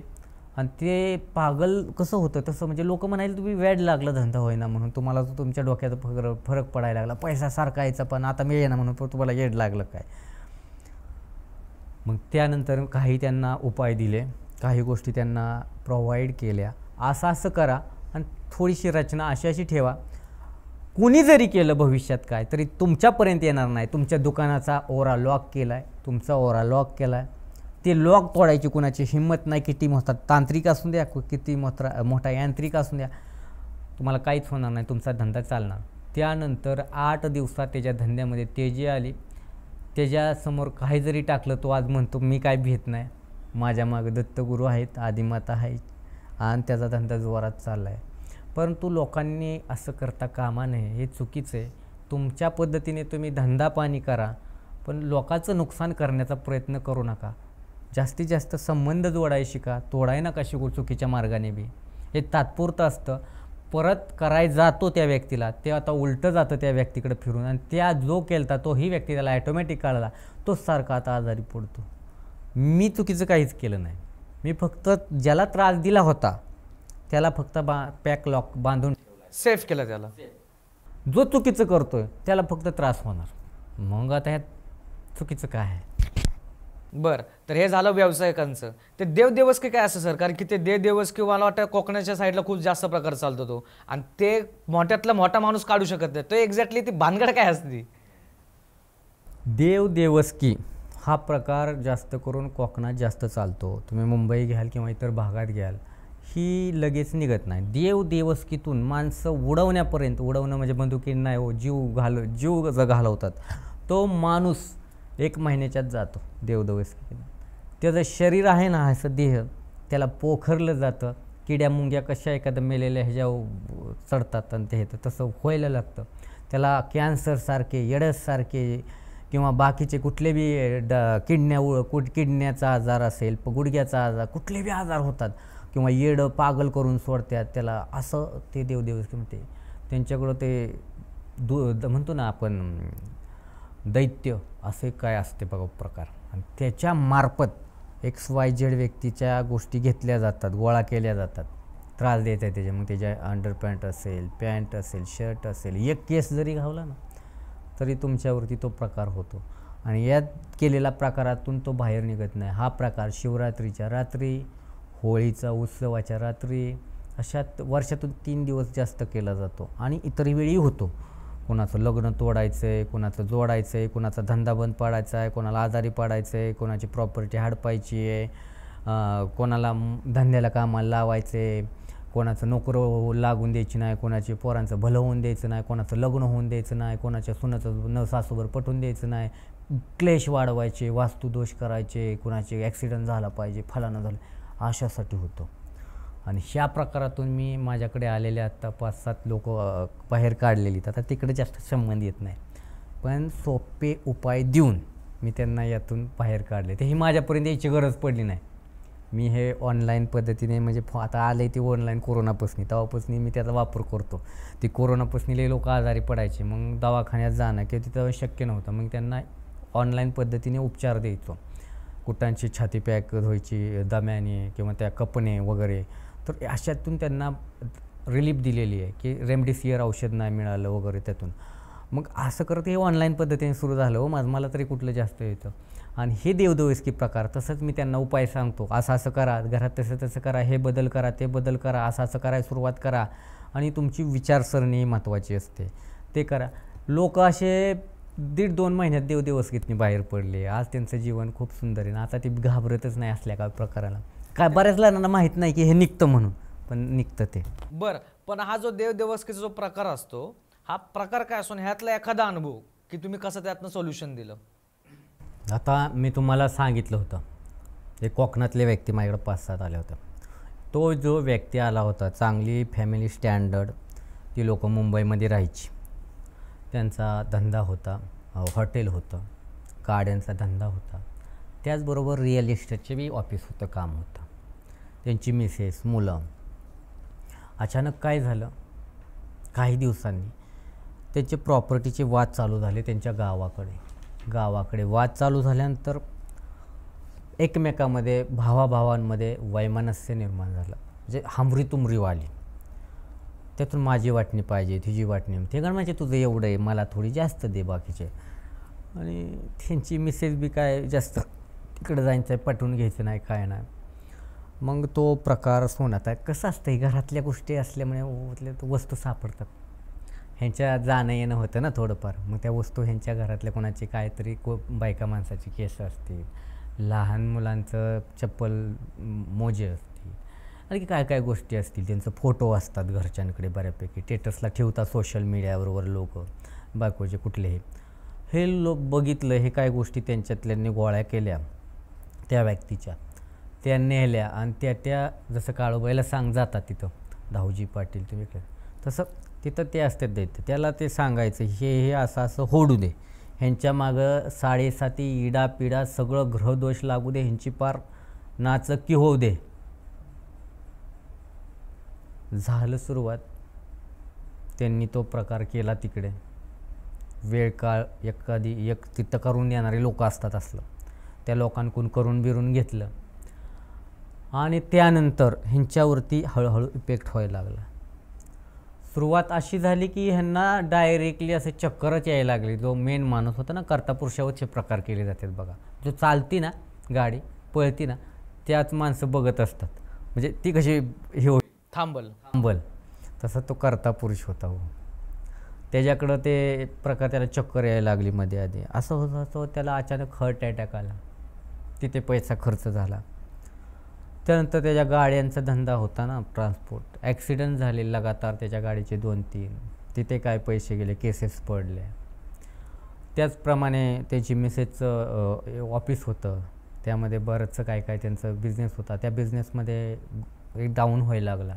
आणि ते पागल कसं होतं तसं, म्हणजे लोक म्हणाले तुम्ही वेड लागलं धंदा होईना म्हणून, तुम्हाला तो तुमच्या डोक्यात फरक पडायला लागला, पैसा सारखा यायचा पण आता मिळेना म्हणून तुम्हाला येड लागलं काय. मग त्यानंतर काही त्यांना उपाय दिले, काही गोष्टी त्यांना प्रोव्हाइड केल्या. असं करा आणि थोडीशी रचना अशी ठेवा, कुणी जरी केलं भविष्यात काय तरी तुमच्यापर्यंत येणार नाही. तुमच्या दुकानाचा ओरा लॉक केला आहे, तुमचा ओरा लॉक केला आहे, ते लॉक तोडायची कुणाची हिंमत नाही. किती मोठा तांत्रिक असून द्या, किती मोठा यांत्रिक असून द्या, तुम्हाला काहीच होणार नाही, तुमचा धंदा चालणार. त्यानंतर 8 दिवसात त्याच्या धंद्यामध्ये तेजी आली. त्याच्यासमोर काही जरी टाकलं तो आज म्हणतो मी काय भीत नाही, माझ्या मागे दत्तगुरू आहेत, आदिमाता आहेत आणि त्याचा धंदा जोरात चालला आहे. परंतु लोकांनी असं करता कामा नये, हे चुकीचं आहे. तुमच्या पद्धतीने तुम्ही धंदा पाणी करा, पण लोकांचं नुकसान करण्याचा प्रयत्न करू नका. जास्तीत जास्त संबंध जोडाय शिका, तोडाय नका शिकू चुकीच्या मार्गाने बी. हे तात्पुरतं असतं, परत कराय जातो त्या व्यक्तीला, ते आता उलटं जातं त्या व्यक्तीकडे फिरून आणि त्या जो केलता तोही व्यक्ती त्याला ॲटोमॅटिक कळला, तोच सारखा आता आजारी पडतो. मी चुकीचं काहीच केलं नाही, मी फक्त ज्याला त्रास दिला होता त्याला फक्त पॅक लॉक बांधून सेफ केलं त्याला. जो चुकीचं करतोय त्याला फक्त त्रास होणार. मग आता ह्यात चुकीचं काय आहे. बरं, तर हे झालं व्यावसायिकांचं. ते देवदेवस्की काय असं सर, कारण की ते देवदेवस्की मला वाटतं कोकणाच्या साईडला खूप जास्त प्रकार चालतो तो, आणि ते मोठ्यातला मोठा माणूस काढू शकत नाही, तो एक्झॅक्टली ती भानगड काय असते. देवदेवस्की हा प्रकार जास्त करून कोकणात जास्त चालतो. तुम्ही मुंबई घ्याल किंवा इतर भागात घ्याल, ही लगेच निघत नाही. देवदेवस्कीतून माणसं उडवण्यापर्यंत, उडवणं म्हणजे बंदुकीने नाही हो, जीव घालवतात. तो माणूस 1 महिन्याच्यात जातो देवदेवस्कीतून. त्याचं शरीर आहे ना, असं देह, त्याला पोखरलं जातं. किड्या मुंग्या कशा एखाद्या मेलेल्या ह्याच्यावर चढतात आणि ते तसं व्हायला लागतं. त्याला कॅन्सरसारखे, एडससारखे किंवा बाकीचे कुठले बी किडण्याचा आजार असेल, गुडघ्याचा आजार, कुठले बी आजार होतात किंवा येडं पागल करून सोडतात त्याला, असं ते देवदेवस्की म्हणते. त्यांच्याकडं ते म्हणतो ना आपण दैत्य, असे काय असते बघा प्रकार, आणि त्याच्या मार्फत XYZ व्यक्तीच्या गोष्टी घेतल्या जातात, गोळा केल्या जातात, त्रास देत आहे त्याच्या. मग त्याच्या अंडरपॅन्ट असेल, पॅन्ट असेल, शर्ट असेल, एक केस जरी घावला ना तरी तुमच्यावरती तो प्रकार होतो. आणि यात केलेल्या प्रकारातून तो बाहेर निघत नाही. हा प्रकार शिवरात्रीच्या रात्री, होळीचा उत्सवाच्या रात्री, अशा वर्षातून 3 दिवस जास्त केला जातो. आणि इतर वेळी होतो. कोणाचं लग्न तोडायचं आहे, कोणाचं जोडायचं आहे, कोणाचा धंदा बंद पाडायचा आहे, कोणाला आजारी पाडायचं आहे, कोणाची प्रॉपर्टी हडपायची आहे, कोणाला धंद्याला कामाला लावायचं आहे, कोणाचं नोकरं लागून द्यायची नाही, कोणाची पोरांचं भलं होऊन द्यायचं नाही, कोणाचं लग्न होऊन द्यायचं नाही, कोणाच्या सुनाचं सासूवर पटवून द्यायचं नाही, क्लेश वाढवायचे, वास्तुदोष करायचे, कोणाचे ॲक्सिडेंट झाला पाहिजे, फलानं झालं, अशासाठी होतं. आणि ह्या प्रकारातून मी माझ्याकडे आलेले आत्ता 5-7 लोक बाहेर काढलेली, आता तिकडे जास्त संबंध येत नाही, पण सोपे उपाय देऊन मी त्यांना यातून बाहेर काढले. तेही माझ्यापर्यंत यायची गरज पडली नाही. मी हे ऑनलाईन पद्धतीने, म्हणजे आता आले ते ऑनलाईन कोरोनापासून, तेव्हापासून मी त्याचा वापर करतो. ती कोरोनापासून लई लोक आजारी पडायचे, मग दवाखान्यात जाणं किंवा तिथं शक्य नव्हतं, मग त्यांना ऑनलाईन पद्धतीने उपचार द्यायचो. कुटांची छाती पॅक व्हायची दम्याने किंवा त्या कपने वगैरे, तर अशातून त्यांना रिलीफ दिलेली आहे की रेमडेसिविर औषध नाही मिळालं वगैरे त्यातून. मग असं करत हे ऑनलाईन पद्धतीने सुरू झालं. मला तरी कुठलं जास्त येतं. आणि हे देवदेवस्की प्रकार, तसंच मी त्यांना उपाय सांगतो, असं करा, घरात तसं करा, हे बदल करा, ते बदल करा, असं करायला सुरुवात करा. आणि तुमची विचारसरणी महत्त्वाची असते, ते करा. लोक असे 1.5-2 महिन्यात देवदेवस्कीतनी बाहेर पडले. आज त्यांचं जीवन खूप सुंदर आहे. आता ते घाबरतच नाही असल्या काय प्रकाराला. काय बऱ्याच जणांना माहीत नाही की हे निघतं म्हणून, पण निघतं ते. बरं, पण हा जो देवदेवस्कीचा जो प्रकार असतो, हा प्रकार काय असतो, ह्यातला एखादा अनुभव की तुम्ही कसं त्यातनं सोल्युशन दिलं. आता मी तुम्हाला सांगितलं होतं, एक कोकणातले व्यक्ती माझ्याकडे 5-7 आले होते. तो जो व्यक्ती आला होता, चांगली फॅमिली स्टँडर्ड, ती लोक मुंबईमध्ये राहायची, त्यांचा धंदा होता, हॉटेल होतं, गाड्यांचा धंदा होता. त्याचबरोबर रिअल इस्टेटचे बी ऑफिस होतं, काम होतं. त्यांची मिसेस, मुलं. अचानक काय झालं, काही दिवसांनी त्यांचे प्रॉपर्टीचे वाद चालू झाले त्यांच्या गावाकडे वाद चालू झाल्यानंतर एकमेकामध्ये भावाभावांमध्ये वैमनस्य निर्माण झालं. म्हणजे हमरी-तुमरी वाढली. त्यातून माझी वाटणी पाहिजे, तुझी वाटणी. ते काय म्हणजे तुझं एवढं आहे, मला थोडी जास्त दे बाकीचे. आणि त्यांची मिसेस बी काय जास्त तिकडं जायचं आहे, पटवून घ्यायचं नाही, काय नाही. मग तो प्रकार सोनात आहे. कसं असतं, घरातल्या गोष्टी असल्यामुळे वस्तू सापडतात. ह्यांच्या जाणं येणं होतं ना थोडंफार. मग त्या वस्तू ह्यांच्या घरातल्या कोणाची काहीतरी बायका माणसाची केस असतील, लहान मुलांचं चप्पल मोजे असतील, आणखी काय काय गोष्टी असतील. त्यांचं फोटो असतात घरच्यांकडे बऱ्यापैकी, स्टेटसला ठेवतात सोशल मीडियावर लोक बायकोचे कुठलेही. हे बघितलं, हे काय गोष्टी त्यांच्यातल्यांनी गोळ्या केल्या त्या व्यक्तीच्या, त्या नेल्या आणि त्या जसं काळूबाईला जातात तिथं धाऊजी पाटील तुम्ही तसं तिथं ते असतात दैत्य. त्याला ते सांगायचं हे असं होडू दे, ह्यांच्या मागं 7.5 इडापिडा सगळं ग्रहदोष लागू दे, ह्यांची पार नाचक्की होऊ दे. झालं सुरुवात. त्यांनी तो प्रकार केला तिकडे. वेळ काळ एक तिथं करून येणारे लोक असतात असलं, त्या लोकांकडून करून बिरून घेतलं आणि त्यानंतर ह्यांच्यावरती हळूहळू इफेक्ट व्हायला लागला. सुरुवात अशी झाली की ह्यांना डायरेक्टली असे चक्करच यायला लागले. जो मेन माणूस होता ना, कर्तापुरुषावरचे प्रकार केले जातात बघा. जो चालती ना गाडी, पळती ना, त्याच माणसं बघत असतात. म्हणजे ती कशी हे थांबल तसा तो कर्तापुरुष होता. हो, त्याच्याकडं ते प्रकार त्याला चक्कर यायला लागली मध्ये आधी. असं होतं त्याला अचानक हार्ट अटॅक आला. तिथे पैसा खर्च झाला. त्यानंतर त्याच्या गाड्यांचा धंदा होता ना, ट्रान्सपोर्ट. ॲक्सिडेंट झाले लगातार त्याच्या गाडीचे 2-3. तिथे काय पैसे गेले, केसेस पडले. त्याचप्रमाणे त्याची मिसेसचं ऑफिस होतं, त्यामध्ये बरंचसं काय काय त्यांचं बिझनेस होता. त्या बिझनेसमध्ये एक डाऊन व्हायला लागला.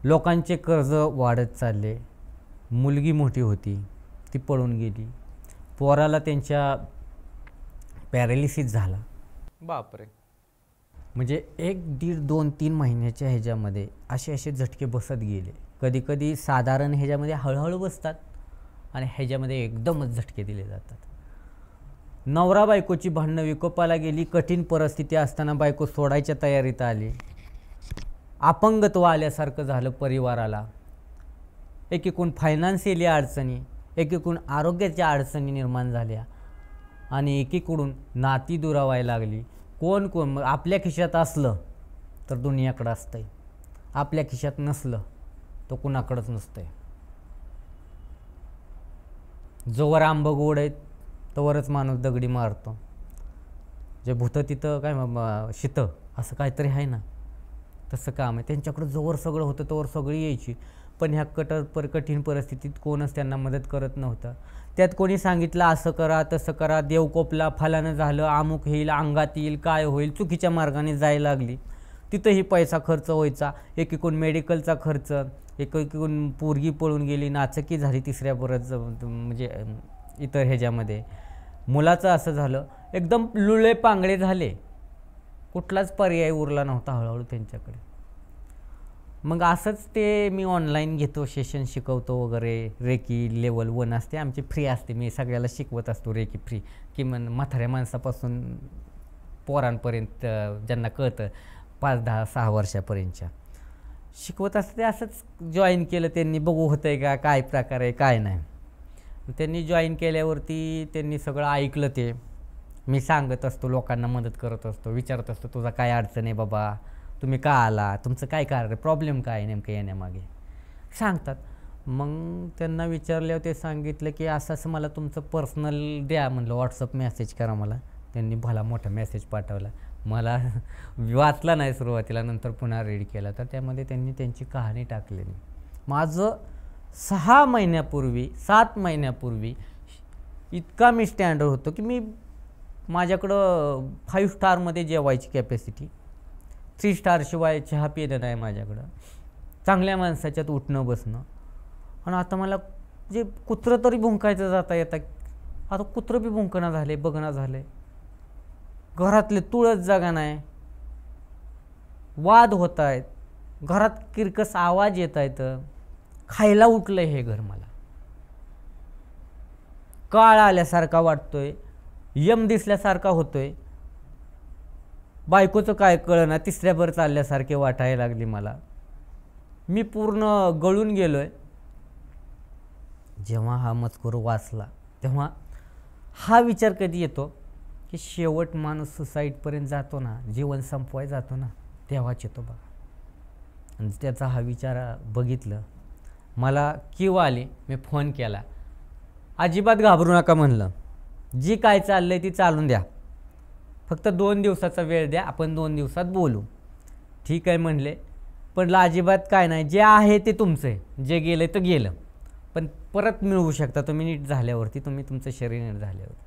लोकांचे कर्ज वाढत चालले. मुलगी मोठी होती, ती पळून गेली. पोराला त्यांच्या पॅरालिसिस झाला. बापरे. म्हणजे 1-1.5-2-3 महिन्याच्या ह्याच्यामध्ये असे झटके बसत गेले. कधीकधी साधारण ह्याच्यामध्ये हळूहळू बसतात आणि ह्याच्यामध्ये एकदमच झटके दिले जातात. नवरा बायकोची भांडणं विकोपाला गेली. कठीण परिस्थिती असताना बायको सोडायच्या तयारीत आली. अपंगत्व आल्यासारखं झालं परिवाराला. एकीकडून फायनान्शियली अडचणी, एकीकडून आरोग्याच्या अडचणी निर्माण झाल्या आणि एकीकडून नाती दुरावायला लागली. कोण आपल्या खिशात असलं तर दुनियाकडं असतंय, आपल्या खिशात नसलं तर कुणाकडंच नसतंय. जोवर आंब गोड आहेत तोवरच माणूस दगडी मारतो. जे भूतं तिथं काय शितं असं काहीतरी आहे ना, तसं काम आहे. त्यांच्याकडं जोवर सगळं होतं तोवर सगळी यायची. पण ह्या कठीण परिस्थितीत कोणच त्यांना मदत करत नव्हतं. त्यात कोणी सांगितलं असं करा तसं करा, देव कोपला, फलानं झालं, अमुक येईल, अंगात येईल, काय होईल, चुकीच्या मार्गाने जायला लागली. तिथंही पैसा खर्च व्हायचा. एकीकडून मेडिकलचा खर्च, एकीकडून पोरगी पळून गेली, नाचकी झाली तिसऱ्या बरंच, म्हणजे इतर ह्याच्यामध्ये मुलाचं असं झालं. एकदम लुळे पांगळे झाले. कुठलाच पर्याय उरला नव्हता हळूहळू त्यांच्याकडे. मग असंच ते मी ऑनलाईन घेतो, सेशन शिकवतो वगैरे. रेकी लेवल 1 असते आमची, फ्री असते. मी सगळ्याला शिकवत असतो रेकी फ्री. किमान म्हाताऱ्या माणसापासून पोरांपर्यंत ज्यांना कळतं 5-10-6 वर्षापर्यंतच्या शिकवत असते. असंच जॉईन केलं त्यांनी, बघू होतं आहे का, काय प्रकार आहे काय नाही. त्यांनी जॉईन केल्यावरती त्यांनी सगळं ऐकलं. ते मी सांगत असतो, लोकांना मदत करत असतो, विचारत असतो तुझा काय अडचण आहे बाबा, तुम्ही का आला, तुमचं काय कारण आहे, प्रॉब्लेम काय आहे नेमकं येण्यामागे सांगतात. मग त्यांना विचारल्यावर ते सांगितलं की असं मला तुमचं पर्सनल द्या. म्हणलं व्हॉट्सअप मेसेज करा मला. त्यांनी भला मोठा मेसेज पाठवला. मला वाचला नाही सुरुवातीला, नंतर पुन्हा रीड केला. तर त्यामध्ये त्यांनी त्यांची कहाणी टाकलेली. माझं 6 महिन्यापूर्वी 7 महिन्यापूर्वी इतका मी स्टँडर्ड होतो की मी माझ्याकडं 5 स्टारमध्ये जेवायची कॅपॅसिटी, 3 स्टारशिवाय चहा पिणं नाही माझ्याकडं, चांगल्या माणसाच्यात उठणं बसणं. आणि आता मला जे कुत्रं तरी भुंकायचं जाता येतं, आता कुत्रं बी भुंकणं झाले, बघणं झाले. घरातले तुळस जागा नाही, वाद होत आहेत, घरात किरकस आवाज येत आहेत, खायला उठलंय हे घर मला, काळ आल्यासारखा वाटतोय, यम दिसल्यासारखा होतोय, बायकोचं काय कळना तिसऱ्याभर चालल्यासारखे वाटायला लागली मला, मी पूर्ण गळून गेलोय. जेव्हा हा मजकूर वाचला तेव्हा हा विचार कधी येतो की शेवट माणूस सुसाईडपर्यंत जातो ना, जीवन संपवाय जातो ना, तेव्हाच येतो बघा. आणि त्याचा हा विचार बघितलं, मला कीव आली, मी फोन केला. अजिबात घाबरू नका म्हणलं, जी काय चाललंय ती चालून द्या, फक्त 2 दिवसाचा वेळ द्या, आपण 2 दिवसात बोलू. ठीक आहे म्हणले. पण अजिबात काय नाही, जे आहे ते तुमचं आहे, जे गेलं तर गेलं, पण परत मिळवू शकता तुम्ही नीट झाल्यावरती, तुम्ही तुमचं शरीर नीट झाल्यावरती.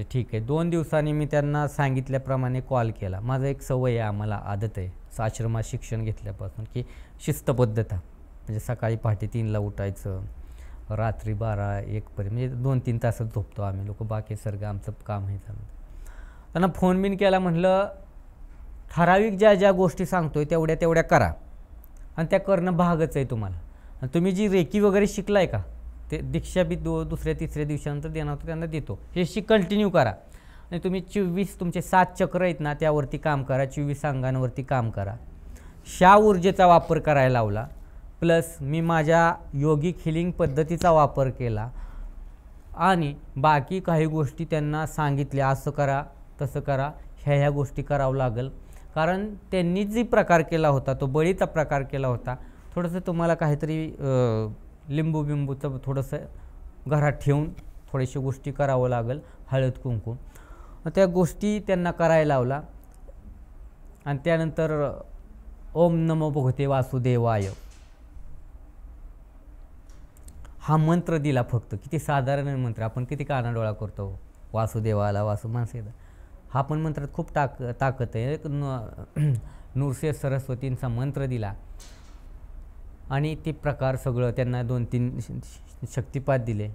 ठीक आहे. 2 दिवसांनी मी त्यांना सांगितल्याप्रमाणे कॉल केला. माझं एक सवय आहे, आम्हाला आदत आहे आश्रमात शिक्षण घेतल्यापासून की शिस्तबद्धता, म्हणजे सकाळी पहाटे 3ला उठायचं, रात्री 12-1 पर्यंत, म्हणजे 2-3 तासच झोपतो आम्ही लोक, बाकी सगळं आमचं काम आहे. त्यांना फोन बिन केला, म्हटलं ठराविक ज्या ज्या गोष्टी सांगतोय तेवढ्या करा, आणि त्या करणं भागच आहे तुम्हाला. आणि तुम्ही जी रेकी वगैरे शिकलाय का, ते दीक्षा बी दुसऱ्या तिसऱ्या दिवसानंतर देणार होतं त्यांना देतो, हे कंटिन्यू करा. आणि तुम्ही 24 तुमचे 7 चक्र आहेत ना, त्यावरती काम करा, 24 अंगांवरती काम करा. ऊर्जेचा वापर करायला लावला, प्लस मी माझ्या योगिक हिलिंग पद्धतीचा वापर केला, आणि बाकी काही गोष्टी त्यांना सांगितल्या, असं करा तसं करा, ह्या गोष्टी करावं लागेल. कारण त्यांनी जी प्रकार केला होता, तो बळीचा प्रकार केला होता, थोडंसं तुम्हाला काहीतरी लिंबू बिंबूचं थोडंसं घरात ठेवून थोडीशी गोष्टी करावं लागेल, हळद कुंकू, त्या गोष्टी त्यांना करायला लावला. आणि त्यानंतर ओम नमो भगवते वासुदेवाय हा मंत्र दिला. फक्त किती साधारण मंत्र, आपण किती कानाडोळा करतो, वासुदेवाला वासू माणसे, हा पण मंत्रात खूप ताकद आहे. नृसिंह सरस्वतींचा मंत्र दिला, आणि ते प्रकार सगळं त्यांना 2-3 शक्तिपात दिले.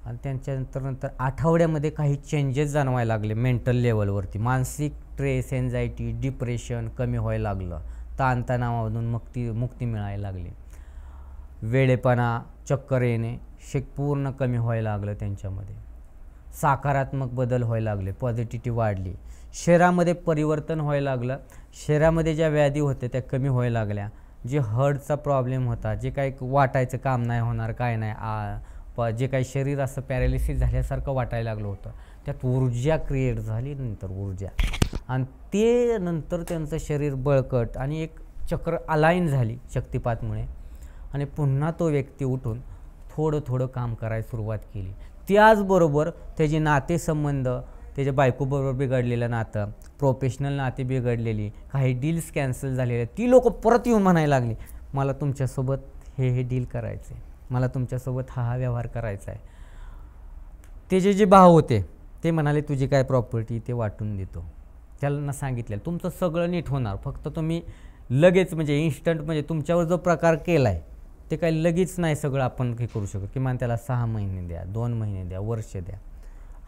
आणि त्यांच्यानंतर आठवड्यामध्ये काही चेंजेस जाणवायला लागले मेंटल लेवलवरती, मानसिक स्ट्रेस, एन्झायटी, डिप्रेशन कमी व्हायला लागलं, ताणतणावामधून मुक्ती मिळायला लागली, वेडेपणा, चक्कर येणे पूर्ण कमी व्हायला लागलं त्यांच्यामध्ये, सकारात्मक बदल व्हायला लागले, पॉझिटिव्हिटी वाढली, शरीरामध्ये परिवर्तन व्हायला लागलं, शरीरामध्ये ज्या व्याधी होत्या त्या कमी व्हायला लागल्या, जे हार्टचा प्रॉब्लेम होता, जे काही वाटायचं काम नाही होणार, काय नाही, जे काही शरीर असं पॅरालिसिस झाल्यासारखं वाटायला लागलं होतं, त्यात ऊर्जा क्रिएट झाली, नंतर ऊर्जा, आणि ते नंतर त्यांचं शरीर बळकट आणि एक चक्र अलाईन झाली शक्तिपातमुळे, आणि पुन्हा तो व्यक्ती उठून थोडं काम करायला सुरुवात केली. त्याचबरोबर त्याचे नातेसंबंध, त्याच्या बायकोबरोबर बिघडलेलं नातं, प्रोफेशनल नाते बिघडलेली, काही डील्स कॅन्सल झालेले, ती लोक परत येऊन म्हणायला लागली, मला तुमच्यासोबत हे डील करायचं आहे, मला तुमच्यासोबत हा व्यवहार करायचा आहे. त्याचे जे भाव होते ते म्हणाले, तुझी काय प्रॉपर्टी ते वाटून देतो. त्यांना सांगितलं तुमचं सगळं नीट होणार, फक्त तुम्ही लगेच, म्हणजे इन्स्टंट, म्हणजे तुमच्यावर जो प्रकार केला आहे ते काही लगेच नाही सगळं आपण हे करू शकतो, किमान त्याला 6 महिने द्या, 2 महिने द्या, वर्ष द्या,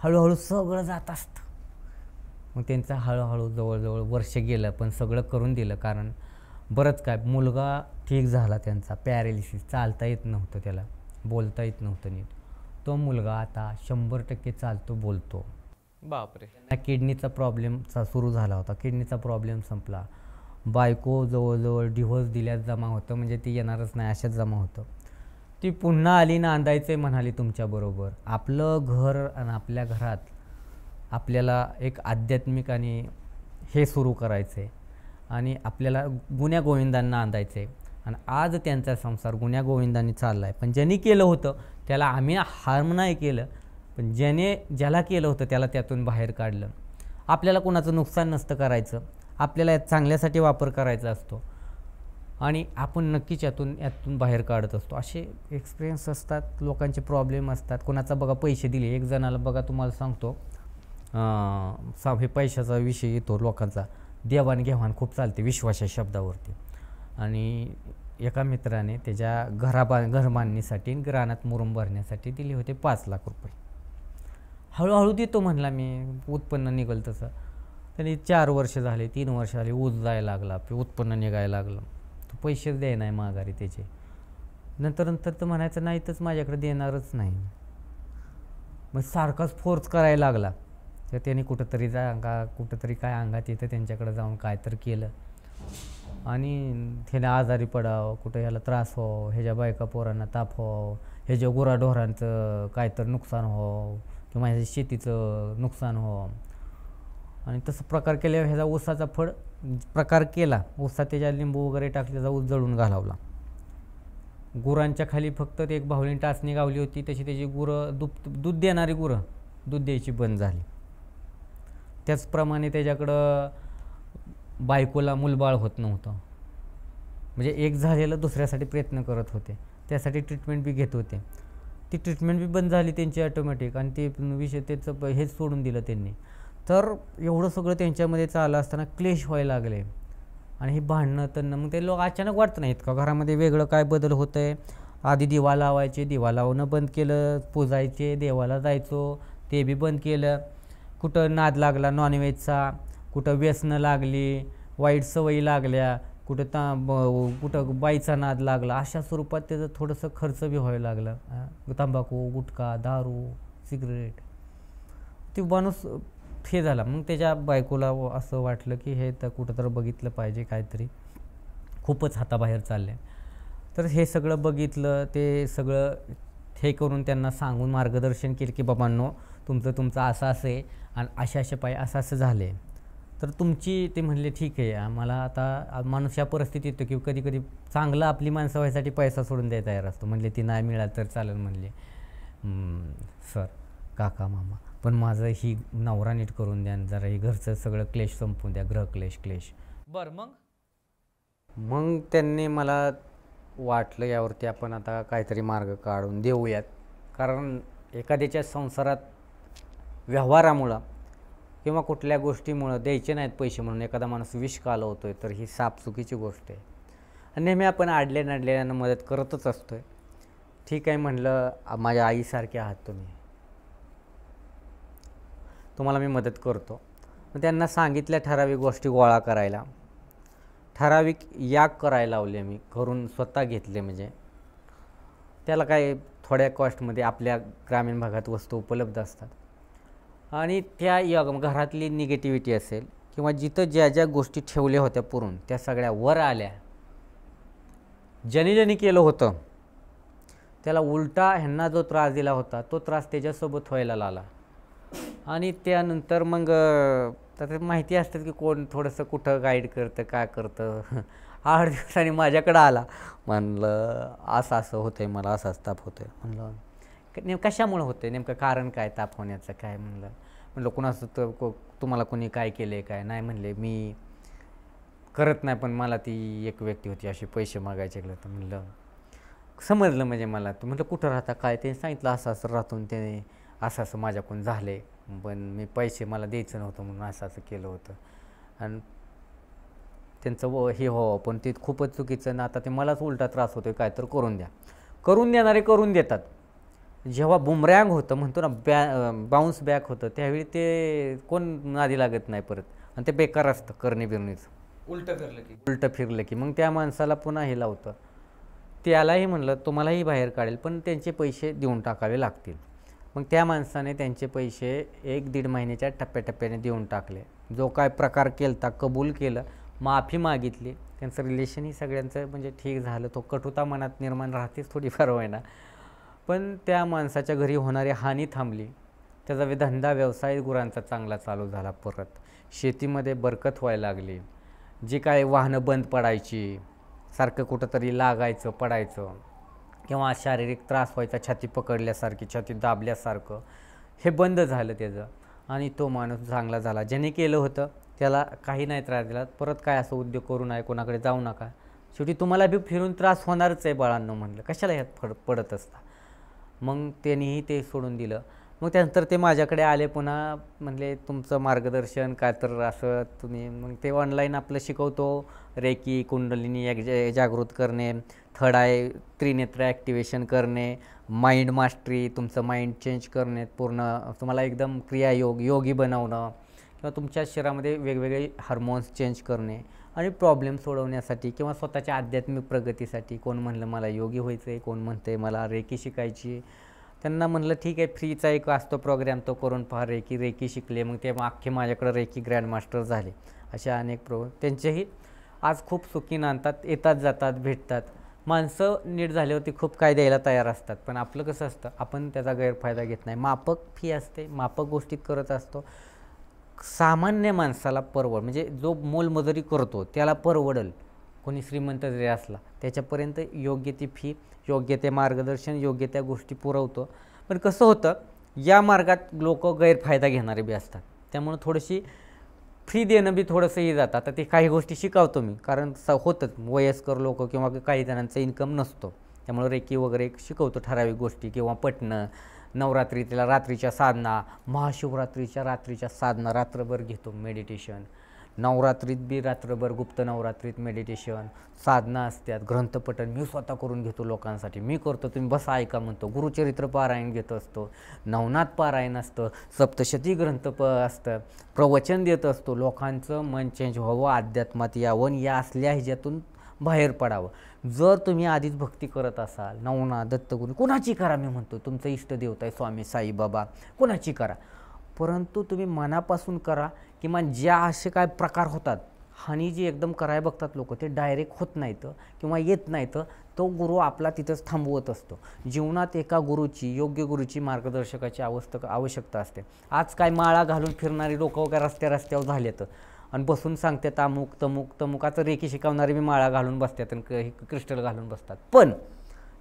हळूहळू सगळं जात असतं. मग त्यांचं हळूहळू जवळजवळ वर्ष गेलं, पण सगळं करून दिलं. कारण बरंच काय, मुलगा ठीक झाला त्यांचा, पॅरालिसिस, चालता येत नव्हतं त्याला, बोलता येत नव्हतं नीट, तो मुलगा आता 100% चालतो, बोलतो. बापरे. त्यांना किडनीचा प्रॉब्लेम सुरू झाला होता, किडनीचा प्रॉब्लेम संपला, बायको जवळजवळ डिव्होर्स दिल्यात जमा होतं, म्हणजे ती येणारच नाही अशात जमा होतं. ती पुन्हा आली, नांदायचं म्हणाली तुमच्याबरोबर. आपलं घर आणि आपल्या घरात आपल्याला एक आध्यात्मिक आणि हे सुरू करायचं आहे, आणि आपल्याला गुण्या गोविंदांना आणायचं आहे. आणि आज त्यांचा संसार गुण्या गोविंदांनी चालला आहे. पण ज्यांनी केलं होतं त्याला आम्ही हार्म नाही केलं, पण ज्याला केलं होतं त्याला त्यातून बाहेर काढलं. आपल्याला कोणाचं नुकसान नसतं करायचं, आपल्याला चांगल्यासाठी वापर करायचा असतो, आणि आपण नक्कीच यातून बाहेर काढत असतो. असे एक्सपिरियन्स असतात, लोकांचे प्रॉब्लेम असतात. कोणाचा बघा पैसे दिले, एक जणाला बघा तुम्हाला सांगतो, हे पैशाचा विषय येतो लोकांचा, देवाणघेवाण खूप चालते विश्वासा शब्दावरती. आणि एका मित्राने त्याच्या घर बांधणीसाठी, रानात मुरुम भरण्यासाठी दिले होते 5 लाख रुपये. हळूहळू देतो म्हणला मी, उत्पन्न निघेल तसं. त्यांनी 4 वर्ष झाले, 3 वर्ष झाले, ऊस जायला लागला, उत्पन्न निघायला लागलं, तो पैसेच द्याय नाही माघारी त्याचे. नंतर तर म्हणायचं नाही तरच माझ्याकडे देणारच नाही. मग सारखाच फोर्स करायला लागला. तर त्याने कुठंतरी काय अंगात येतं त्यांच्याकडे जाऊन काय तर केलं आणि त्याने आजारी पडावं, कुठं ह्याला त्रास व्हावं, ह्याच्या बायका पोरांना ताप व्हावं, ह्याच्या गुराढोरांचं काय तर नुकसान व्हावं किंवा ह्याच्या शेतीचं नुकसान व्हावं. आणि तसं प्रकार केल्यावर ह्याचा ऊसाचा प्रकार केला. ऊसात त्याच्या लिंबू वगैरे टाकले, त्याचा ऊस जळून घालवला. गुरांच्या खाली फक्त एक बाहुली टाचणी गावली होती, तशी त्याची गुरं दूध देणारी गुरं दूध द्यायची बंद झाली. त्याचप्रमाणे त्याच्याकडं बायकोला मूलबाळ होत नव्हतं. म्हणजे एक झालेलं दुसऱ्यासाठी प्रयत्न करत होते, त्यासाठी ट्रीटमेंट बी घेत होते. ती ट्रीटमेंट बी बंद झाली त्यांची ऑटोमॅटिक, आणि ते विषय त्याचं हेच सोडून दिलं त्यांनी. तर एवढं सगळं त्यांच्यामध्ये चाललं असताना क्लेश व्हायला लागले आणि हे भांडणं तणणं. मग ते लोक अचानक वाटतं नाहीत का घरामध्ये वेगळं काय बदल होतं आहे. आधी दिवा लावायचे, दिवा लावणं बंद केलं, पूजायचे, देवाला जायचो ते बी बंद केलं. कुठं नाद लागला नॉनव्हेजचा, कुठं व्यसनं लागली, वाईट सवयी लागल्या, कुठं बाईचा नाद लागला. अशा स्वरूपात त्याचं थोडंसं खर्च बी व्हायला लागला. तंबाखू, गुटखा, दारू, सिगरेट, ती माणूस हे झाला. मग त्याच्या बायकोला असं वाटलं की हे तर कुठं तर बघितलं पाहिजे, काहीतरी खूपच हाताबाहेर चालले. तर हे सगळं बघितलं, ते सगळं हे करून त्यांना सांगून मार्गदर्शन केलं की बाबांनो तुमचं असं आहे आणि असे पाय असं झाले. तर ते म्हणले ठीक आहे, आम्हाला आता माणूस या परिस्थितीत येतो की कधी कधी चांगलं आपली माणसं व्हायसाठी पैसा सोडून द्यायला तयार असतो. म्हणले ती नाही मिळालं तर चालेल. म्हणले सर, काका, मामा, पण माझं ही नवरा नीट करून द्या, जरा हे घरचं सगळं क्लेश संपवून द्या, ग्रहक्लेश. बरं, मग त्यांनी मला वाटलं यावरती आपण आता काहीतरी मार्ग काढून देऊयात. कारण एखाद्याच्या संसारात व्यवहारामुळं किंवा कुठल्या गोष्टीमुळं द्यायचे नाहीत पैसे म्हणून एखादा माणूस विष कालवतो आहे, तर ही चुकीची गोष्ट आहे. आणि नेहमी आपण आडल्या मदत करतच असतो आहे. ठीक आहे म्हणलं, माझ्या आईसारखे आहात तुम्हाला मी मदत करतो. मग त्यांना सांगितल्या ठराविक गोष्टी गोळा करायला, ठराविक याग करायला लावले. मी करून स्वतः घेतले. म्हणजे त्याला काय थोड्या कॉस्टमध्ये आपल्या ग्रामीण भागात वस्तू उपलब्ध असतात. आणि त्या घरातली निगेटिव्हिटी असेल किंवा जिथं ज्या गोष्टी ठेवल्या होत्या पुरून, त्या सगळ्या वर आल्या. ज्याने केलं होतं त्याला उलटा ह्यांना जो त्रास दिला होता तो त्रास त्याच्यासोबत व्हायला लागला. आणि त्यानंतर मग तर माहिती असतं की कोण थोडंसं कुठं गाईड करतं, काय करतं. 8 दिवसांनी माझ्याकडं आला. म्हणलं असं होतं आहे, मला असाच ताप होतो आहे. म्हणलं कशामुळं होतं आहे, नेमकं कारण काय ताप होण्याचं काय. म्हणलं कुणाचं तर तुम्हाला कोणी काय केलं आहे काय. नाही म्हणले, मी करत नाही, पण मला ती एक व्यक्ती होती असे पैसे मागायचे. तर म्हणलं समजलं म्हणजे मला. तर म्हटलं कुठं राहता काय. ते सांगितलं असं राहतून त्याने असं माझ्याकडून झाले, पण मी पैसे मला द्यायचं नव्हतं म्हणून असं केलं होतं. आणि त्यांचं हे हो, पण ते खूपच चुकीचं ना. आता ते मलाच उलटा त्रास होतो, काय तर करून द्या. करून देणारे करून देतात. जेव्हा बुमरँग होतं म्हणतो ना, बाउन्स बॅक होतं, त्यावेळी ते कोण नादी लागत नाही परत. आणि ते बेकार असतं बिरणीचं. उलटं फिरलं की मग त्या माणसाला पुन्हा हे लावतं. त्यालाही म्हणलं तुम्हालाही बाहेर काढेल, पण त्यांचे पैसे देऊन टाकावे लागतील. मग त्या माणसाने त्यांचे पैसे 1-1.5 महिन्याच्या टप्प्याटप्प्याने देऊन टाकले. जो काय प्रकार केला कबूल केलं, माफी मागितली. त्यांचं रिलेशनही सगळ्यांचं म्हणजे ठीक झालं. तो कटुता मनात निर्माण राहतेच थोडीफार होईना, पण त्या माणसाच्या घरी होणारी हानी थांबली. त्याचा धंदा व्यवसाय गुरांचा चांगला चालू झाला. परत शेतीमध्ये बरकत व्हायला लागली. जी काय वाहनं बंद पडायची, सारखं कुठंतरी लागायचं पडायचं किंवा शारीरिक त्रास व्हायचा, छाती पकडल्यासारखी, छाती दाबल्यासारखं, हे बंद झालं त्याचं. आणि तो माणूस चांगला झाला. ज्याने केलं होतं त्याला काही नाही त्रास दिला. परत काय असं उद्योग करू नये, कोणाकडे जाऊ नका. शेवटी तुम्हाला बी फिरून त्रास होणारच आहे बाळांनो. म्हणलं कशाला ह्यात पडत असता. मग त्यांनीही ते सोडून दिलं. मग त्यानंतर ते माझ्याकडे आले पुन्हा. म्हणले तुमचं मार्गदर्शन काय तर असं तुम्ही. मग ते ऑनलाईन आपलं शिकवतो. रेकी, कुंडलिनी जागृत करणे, थर्ड आय त्रिनेत्र ॲक्टिवेशन करणे, माइंड मास्टरी, तुमचं माइंड चेंज करणे, पूर्ण तुम्हाला एकदम क्रियायोग योगी बनवणं किंवा तुमच्या शरीरामध्ये वेगवेगळे हार्मोन्स चेंज करणे आणि प्रॉब्लेम सोडवण्यासाठी किंवा स्वतःच्या आध्यात्मिक प्रगतीसाठी. कोण म्हणलं मला योगी व्हायचं आहे, कोण म्हणते मला रेकी शिकायची. त्यांना म्हणलं ठीक आहे, फ्रीचा एक असतो प्रोग्रॅम, तो करून पहा. रेकी शिकले, मग ते अख्खे माझ्याकडे रेकी ग्रँडमास्टर झाले. अशा अनेक त्यांचेही आज खूप सुखी नांदतात, येतात जातात भेटतात. माणसं नीट झाल्यावरती खूप काय द्यायला तयार असतात, पण आपलं कसं असतं, आपण त्याचा गैरफायदा घेत नाही. माफक फी असते, माफक गोष्टीत करत असतो. सामान्य माणसाला परवड, म्हणजे जो मोलमजुरी करतो त्याला परवडल, कोणी श्रीमंत जरी असला त्याच्यापर्यंत योग्य ती फी, योग्य ते मार्गदर्शन, योग्य त्या गोष्टी पुरवतो. पण कसं होतं, या मार्गात लोक गैरफायदा घेणारे बी असतात. त्यामुळं थोडीशी फी देणं बी थोडंसं हे जातं. आता ते काही गोष्टी शिकवतो मी, कारण होतंच वयस्कर लोक किंवा काही जणांचा इन्कम नसतो, त्यामुळे रेकी वगैरे शिकवतो ठराविक गोष्टी, किंवा पटणं, नवरात्रीला रात्रीच्या साधना, महाशिवरात्रीच्या रात्रीच्या साधना रात्रभर घेतो मेडिटेशन. नवरात्रीत बी रात्रभर गुप्त नवरात्रीत मेडिटेशन साधना असतात. ग्रंथपठण मी स्वतः करून घेतो लोकांसाठी, मी करतो, तुम्ही बसा ऐका म्हणतो. गुरुचरित्र पारायण घेत असतो, नवनाथ पारायण असतं, सप्तशती ग्रंथ असतं, प्रवचन देत असतो. लोकांचं मन चेंज व्हावं, अध्यात्मात यावं, या असल्या ह्याच्यातून बाहेर पडावं. जर तुम्ही आधीच भक्ती करत असाल, नवनाथ, दत्तगुरू, कोणाची करा, मी म्हणतो तुमचं इष्टदेवता आहे स्वामी साईबाबा, कोणाची करा, परंतु तुम्ही मनापासून करा. किंवा ज्या असे काय प्रकार होतात, हानी जी एकदम करायला बघतात लोक, ते डायरेक्ट होत नाहीत किंवा येत नाहीत, तो गुरु आपला तिथंच थांबवत असतो. जीवनात एका गुरुची, योग्य गुरुची, मार्गदर्शकाची आवश्यकता असते. आज काय माळा घालून फिरणारी लोक वगैरे रस्त्यावर झालेत आणि बसून सांगतात अमुक तमुक तमुक. आता रेकी शिकवणारे मी माळा घालून बसतात आणि क्रिस्टल घालून बसतात, पण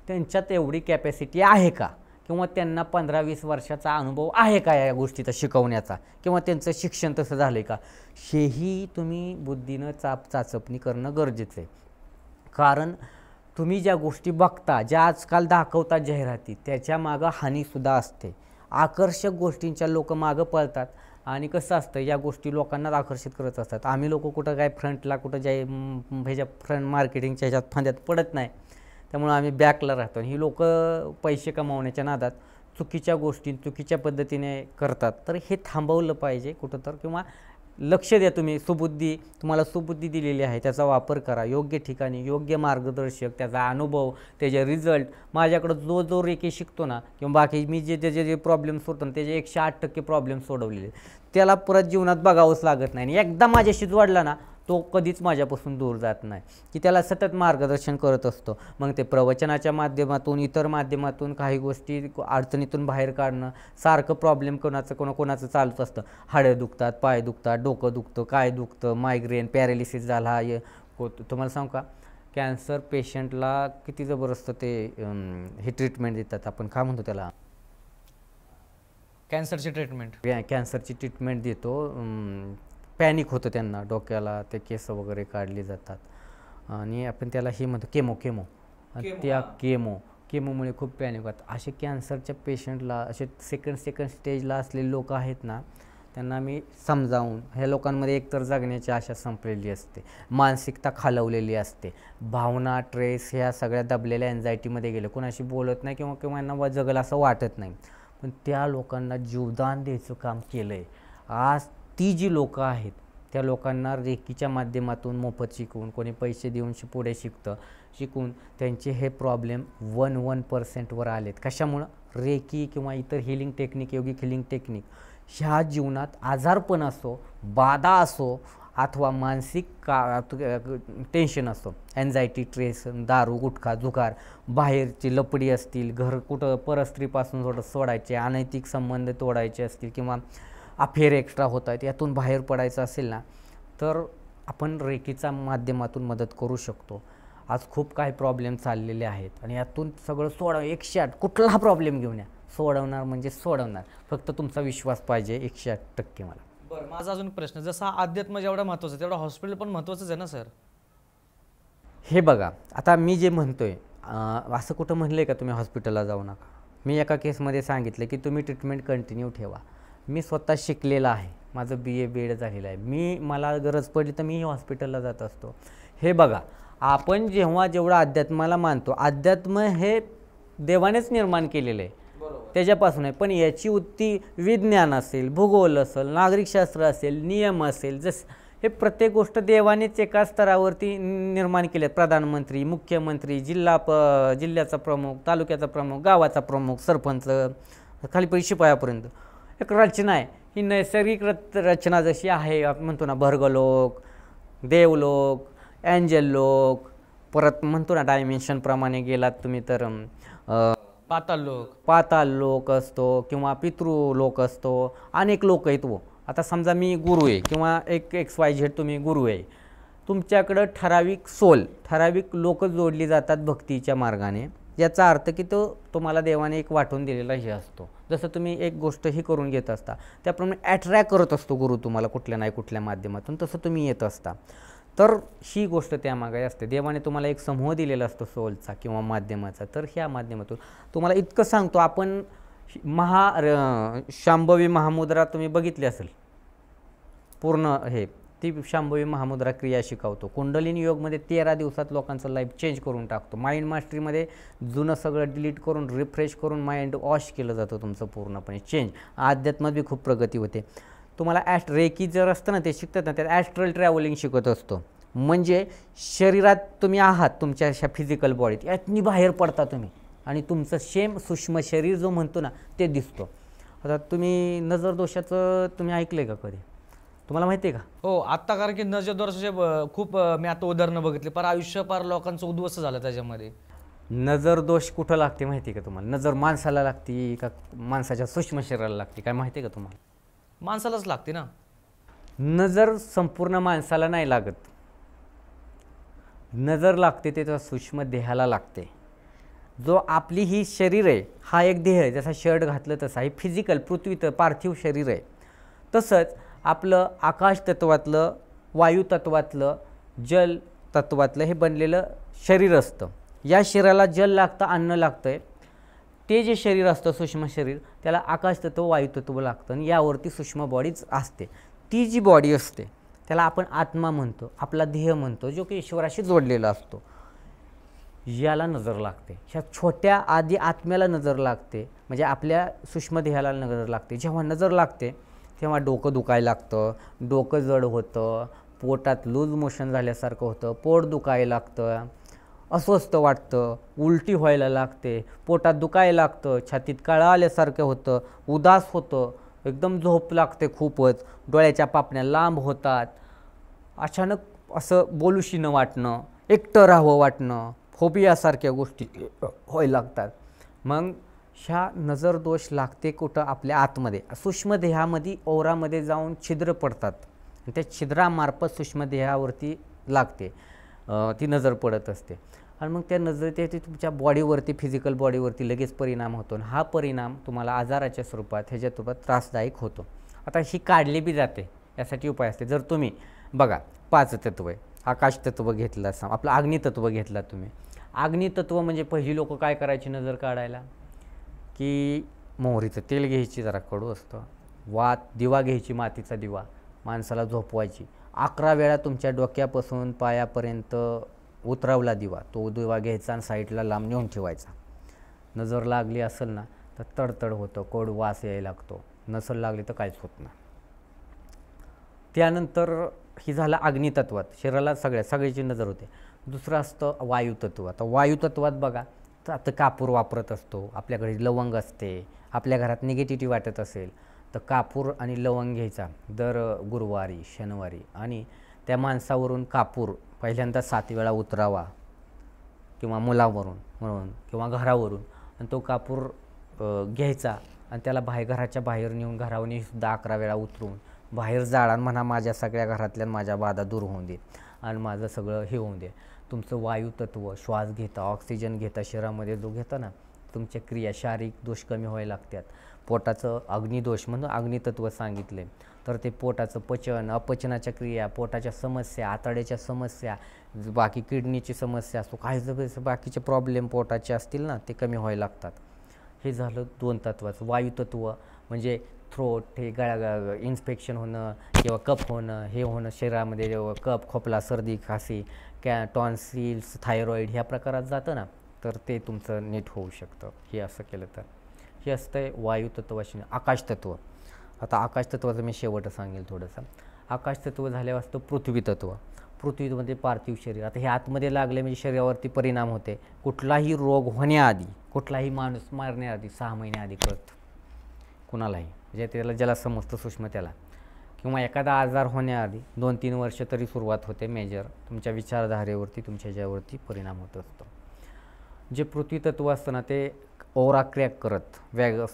त्यांच्यात एवढी कॅपॅसिटी आहे का, किंवा त्यांना 15-20 वर्षाचा अनुभव आहे का या गोष्टीचा शिकवण्याचा, किंवा त्यांचं शिक्षण तसं झालं आहे का, हेही तुम्ही बुद्धीनं चाचपणी करणं गरजेचं आहे. कारण तुम्ही ज्या गोष्टी बघता, ज्या आजकाल दाखवतात जाहिराती, त्याच्या मागं हानीसुद्धा असते. आकर्षक गोष्टींच्या लोक मागं पळतात आणि कसं असतं, या गोष्टी लोकांनाच आकर्षित करत असतात. आम्ही लोक कुठं काय फ्रंटला, कुठं ह्याच्या फ्रंट मार्केटिंगच्या ह्याच्यात फांद्यात पडत नाही, त्यामुळे आम्ही बॅकला राहतो. ही लोक पैसे कमावण्याच्या नादात चुकीच्या गोष्टी चुकीच्या पद्धतीने करतात. तर हे थांबवलं पाहिजे कुठं तर, किंवा लक्ष द्या. तुम्ही तुम्हाला सुबुद्धी दिलेली आहे, त्याचा वापर करा योग्य ठिकाणी, योग्य मार्गदर्शक, त्याचा अनुभव, त्याचे रिझल्ट. माझ्याकडं जो रेकी शिकतो ना, किंवा बाकी मी जे प्रॉब्लेम सोडतो ना, त्याचे 108% प्रॉब्लेम सोडवलेले, त्याला परत जीवनात बघावंच लागत नाही. एकदा माझ्याशी जोडला ना, तो कधीच माझ्यापासून दूर जात नाही, की त्याला सतत मार्गदर्शन करत असतो. मग ते प्रवचनाच्या माध्यमातून, इतर माध्यमातून काही गोष्टी अडचणीतून बाहेर काढणं. सारखं प्रॉब्लेम कोणाचं चालूच असतं. हाडं दुखतात, पाय दुखतात, डोकं दुखतं, काय दुखतं, मायग्रेन, पॅरालिसिस झाला. तुम्हाला सांगू का, कॅन्सर पेशंटला किती जबरदस्त ते हे ट्रीटमेंट देतात. आपण काय म्हणतो त्याला, कॅन्सरची ट्रीटमेंट देतो. पॅनिक होतं त्यांना, डोक्याला ते केस वगैरे काढले जातात आणि आपण त्याला हे म्हणतो केमो. त्या केमोमुळे खूप पॅनिक होतात. असे कॅन्सरच्या पेशंटला, असे सेकंड स्टेजला असलेले लोक आहेत ना, त्यांना मी समजावून, ह्या लोकांमध्ये एकतर जगण्याची आशा संपलेली असते, मानसिकता खालवलेली असते, भावना, ट्रेस ह्या सगळ्या दबलेल्या एन्झायटीमध्ये गेले, कोणाशी बोलत नाही किंवा यांना जगल असं वाटत नाही. पण त्या लोकांना जीवदान द्यायचं काम केलं आहे. आज ती जी लोकं आहेत, त्या लोकांना रेकीच्या माध्यमातून मोफत शिकवून, कोणी पैसे देऊन पुढे शिकून त्यांचे हे प्रॉब्लेम 1% आलेत. कशामुळं, रेकी किंवा इतर हिलिंग टेक्निक, योगिक हिलिंग टेक्निक, ह्या जीवनात आजारपण असो, बाधा असो, अथवा मानसिक टेन्शन असो, एन्झायटी, ट्रेस, दारू, गुटखा, जुगार, बाहेरची लपडी असतील, घर कुठं परस्त्रीपासून थोडं सोडायचे, अनैतिक संबंध तोडायचे असतील, किंवा अफेअर एक्स्ट्रा होत आहेत, यातून बाहेर पडायचं असेल ना, तर आपण रेकीच्या माध्यमातून मदत करू शकतो. आज खूप काही प्रॉब्लेम चाललेले आहेत आणि यातून सगळं 108 कुठला प्रॉब्लेम घेऊन या, सोडवणार म्हणजे सोडवणार. फक्त तुमचा विश्वास पाहिजे 108% मला. बरं, माझा अजून प्रश्न, जसा अध्यात्म जेवढा महत्त्वाचं तेवढा हॉस्पिटल पण महत्त्वाचंच आहे ना सर? हे बघा, आता मी जे म्हणतोय, असं कुठं म्हणलं आहे का तुम्ही हॉस्पिटलला जाऊ नका. मी एका केसमध्ये सांगितलं की तुम्ही ट्रीटमेंट कंटिन्यू ठेवा. मी स्वतः शिकलेला आहे, माझं BA BEd झालेलं आहे, मला गरज पडली तर मी हॉस्पिटलला जात असतो. हे बघा, आपण जेव्हा जेवढं अध्यात्माला मानतो, अध्यात्म हे देवानेच निर्माण केलेलं आहे, बरोबर. त्याच्यापासून आहे. पण याची उत्ती विज्ञान असेल, भूगोल असेल, नागरिकशास्त्र असेल, नियम असेल, हे प्रत्येक गोष्ट देवानेच एका स्तरावरती निर्माण केले आहेत. प्रधानमंत्री, मुख्यमंत्री, जिल्ह्याचा प्रमुख, तालुक्याचा प्रमुख, गावाचा प्रमुख, सरपंच, खाली शिपायापर्यंत एक रचना आहे. ही नैसर्गिक रचना जशी आहे, आपण म्हणतो ना भर्गलोक, देवलोक, एंजल लोक, परत म्हणतो ना डायमेन्शनप्रमाणे गेलात तुम्ही तर पाताल लोक असतो किंवा पितृलोक असतो, अनेक लोक आहेत. आता समजा मी गुरु आहे किंवा एक XYZ तुम्ही गुरु आहे, तुमच्याकडं ठराविक लोक जोडली जातात भक्तीच्या मार्गाने. याचा अर्थ की तुम्हाला देवाने एक वाटून दिलेला हे असतो. जसं तुम्ही एक गोष्ट ही करून घेत असता, त्याप्रमाणे अट्रॅक्ट करत असतो गुरु तुम्हाला कुठल्या नाही कुठल्या माध्यमातून, तसं तुम्ही येत असता. तर ही गोष्ट त्यामागे असते. देवाने तुम्हाला एक समूह दिलेला असतो सोलचा किंवा माध्यमाचा. तर ह्या माध्यमातून तुम्हाला इतकं सांगतो, आपण शांभवी महामुद्रा तुम्ही बघितली असेल पूर्ण, ती शांभवी महामुद्रा क्रिया शिकवतो. कुंडलिनी योगमध्ये 13 दिवसात लोकांचं लाईफ चेंज करून टाकतो. माइंड मास्टरीमध्ये जुनं सगळं डिलीट करून रिफ्रेश करून माइंड वॉश केलं जातं तुमचं पूर्णपणे चेंज. अध्यात्मात बी खूप प्रगती होते. तुम्हाला रेकी जर असतं ना, ते शिकतात ना, त्यात ॲस्ट्रल ट्रॅव्हलिंग शिकत असतो. म्हणजे शरीरात तुम्ही आहात, तुमच्या अशा फिजिकल बॉडीत यातनी बाहेर पडता तुम्ही आणि तुमचं सूक्ष्म शरीर जो म्हणतो ना ते दिसतो. आता तुम्ही नजर दोषाचं तुम्ही ऐकलं आहे का कधी? तुम्हाला माहिती आहे का? हो, आत्ता कारण की नजर दोषाचे खूप मी आता उदाहरणं बघितली, पर आयुष्य पार लोकांचं उद्ध्वस्त झालं त्याच्यामध्ये. नजर दोष कुठं लागते माहिती आहे का तुम्हाला? नजर माणसाला लागते का माणसाच्या सूक्ष्म शरीराला लागते काय माहिती आहे का तुम्हाला? माणसालाच लागते ना. नजर संपूर्ण माणसाला नाही लागत. नजर लागते ते तर सूक्ष्म देहाला लागते. जो आपली ही शरीर आहे, हा एक देह आहे, जसा शर्ट घातलं तसा हे फिजिकल पृथ्वीचं पार्थिव शरीर आहे. तसंच आपलं आकाश तत्वातलं, वायू तत्वातलं, जल तत्वातलं हे बनलेलं शरीर असतं. या शरीराला जल लागतं, अन्न लागतं आहे. ते जे शरीर असतं सूक्ष्म शरीर, त्याला आकाश तत्व, वायू तत्व लागतं आणि यावरती सूक्ष्म बॉडीच असते. ती जी बॉडी असते त्याला आपण आत्मा म्हणतो, आपला देह म्हणतो, जो की ईश्वराशी जोडलेला असतो. याला नजर लागते. ह्या छोट्या आधी आत्म्याला नजर लागते, म्हणजे आपल्या सूक्ष्म देहाला नजर लागते. जेव्हा नजर लागते तेव्हा डोकं दुखायला लागतं, डोकं जड होतं, पोटात लूज मोशन झाल्यासारखं होतं, पोट दुखायला लागतं, अस्वस्थ वाटतं, उलटी व्हायला लागते, पोटात दुखायला लागतं, छातीत काळं आल्यासारखं होतं, उदास होतं, एकदम झोप लागते खूपच, डोळ्याच्या पापण्या लांब होतात, अचानक असं बोलूशी न वाटणं, एकटं राहावं वाटणं, फोबियासारख्या गोष्टी व्हायला लागतात. मग ह्या नजर दोष लागते कुठं? आपल्या आतमध्ये सूक्ष्म देहामध्ये ओरामध्ये जाऊन छिद्र पडतात आणि त्या छिद्रामार्फत सूक्ष्म देहावरती लागते, ती नजर पडत असते. आणि मग त्या नजरेत ते तुमच्या बॉडीवरती, फिजिकल बॉडीवरती लगेच परिणाम होतो आणि हा परिणाम तुम्हाला आजाराच्या स्वरूपात, ह्याच्या स्वरूपात त्रासदायक होतो. आता ही काढली बी जाते, यासाठी उपाय असते. जर तुम्ही बघा 5 तत्व आहे, आकाश तत्व घेतला, आपलं अग्नितत्व घेतला तुम्ही. अग्नितत्व म्हणजे पहिली लोक काय करायची नजर काढायला, की मोहरीचं तेल घ्यायची, जरा कडू असतं, दिवा घ्यायची, मातीचा दिवा, माणसाला झोपवायची. 11 वेळा तुमच्या डोक्यापासून पायापर्यंत उतरवला दिवा, तो दिवा घ्यायचा आणि साईडला लांब नेऊन ठेवायचा. नजर लागली असेल ना तर तडतड होतं, कोड वास यायला लागतो, नसल लागली तर काहीच होत नाही. त्यानंतर ही झालं अग्नितत्वात, शरीराला सगळ्याची नजर होते. दुसरं असतं वायुतत्व. आता वायुतत्वात बघा तर आता कापूर वापरत असतो, आपल्याकडे लवंग असते. आपल्या घरात निगेटिव्हिटी वाटत असेल तर कापूर आणि लवंग घ्यायचा दर गुरुवारी, शनिवारी, आणि त्या माणसावरून कापूर पहिल्यांदा 7 वेळा उतरावा, किंवा मुलावरून म्हणून किंवा घरावरून, आणि तो कापूर घ्यायचा आणि त्याला घराच्या बाहेर नेऊन घरावरून सुद्धा 11 वेळा उतरून बाहेर जाळा, म्हणा माझ्या सगळ्या घरातल्या माझ्या बाधा दूर होऊन दे आणि माझं सगळं हे होऊन दे. तुमचं वायुतत्व, श्वास घेता, ऑक्सिजन घेता, शरीरामध्ये जो घेता ना, तुमच्या क्रिया, शारीरिक दोष कमी व्हायला लागतात. पोटाचं अग्निदोष म्हणून अग्नितत्व सांगितले, तर ते पोटाचं पचन, अपचनाच्या क्रिया, पोटाच्या समस्या, आतड्याच्या समस्या, बाकी किडनीची समस्या असतो, काही बाकीचे प्रॉब्लेम पोटाचे असतील ना ते कमी व्हायला लागतात. हे झालं 2 तत्वाचं. वायुतत्व म्हणजे थ्रोट, हे इन्फेक्शन होणं किंवा कफ होणं, हे होणं शरीरामध्ये, कफ, खोकला, सर्दी, खासी, टॉन्सिल्स, थायरॉईड ह्या प्रकारात जातं ना, तर ते तुमचं नीट होऊ शकतं. हे असं केलं तर हे असतं वायू तत्वाशी आकाश तत्व. आता आकाश तत्वाचं मी शेवट सांगेल थोडंसं. आकाश तत्व झाल्यावर असतं पृथ्वी तत्व. पृथ्वीमध्ये पार्थिव शरीर. आता हे आतमध्ये लागले म्हणजे शरीरावरती परिणाम होते. कुठलाही रोग होण्याआधी, कुठलाही माणूस मारण्याआधी 6 महिन्याआधी कळतं कुणालाही, म्हणजे त्याला ज्याला समजतं सूक्ष्म त्याला, किंवा एखादा आजार होण्याआधी 2-3 वर्ष तरी सुरुवात होते मेजर. तुमच्या विचारधारेवरती तुमच्या ह्याच्यावरती परिणाम होत असतो. जे पृथ्वी तत्व असतं ना ते ओरा क्रॅक करत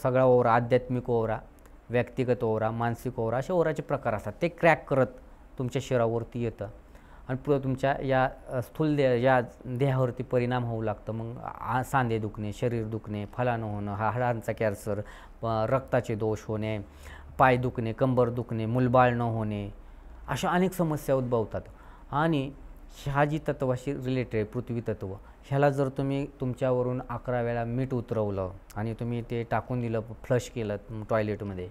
सगळा ओरा, आध्यात्मिक ओरा, व्यक्तिगत ओरा, मानसिक ओरा, असे ओराचे प्रकार असतात. ते क्रॅक करत तुमच्या शरीरावरती येतं आणि तुमच्या या स्थूल या देहावरती परिणाम होऊ लागतं. मग सांधे दुखणे, शरीर दुखणे, फलानं होणं, हाडांचा कॅन्सर, रक्ताचे दोष होणे, पाय दुखणे, कंबर दुखणे, मूलबाळ न होणे, अशा अनेक समस्या उद्भवतात. आणि ह्या जी तत्वाशी रिलेटेड आहे पृथ्वी तत्व, ह्याला जर तुम्ही तुमच्यावरून 11 वेळा मीठ उतरवलं आणि तुम्ही ते टाकून दिलं, फ्लश केलं टॉयलेटमध्ये,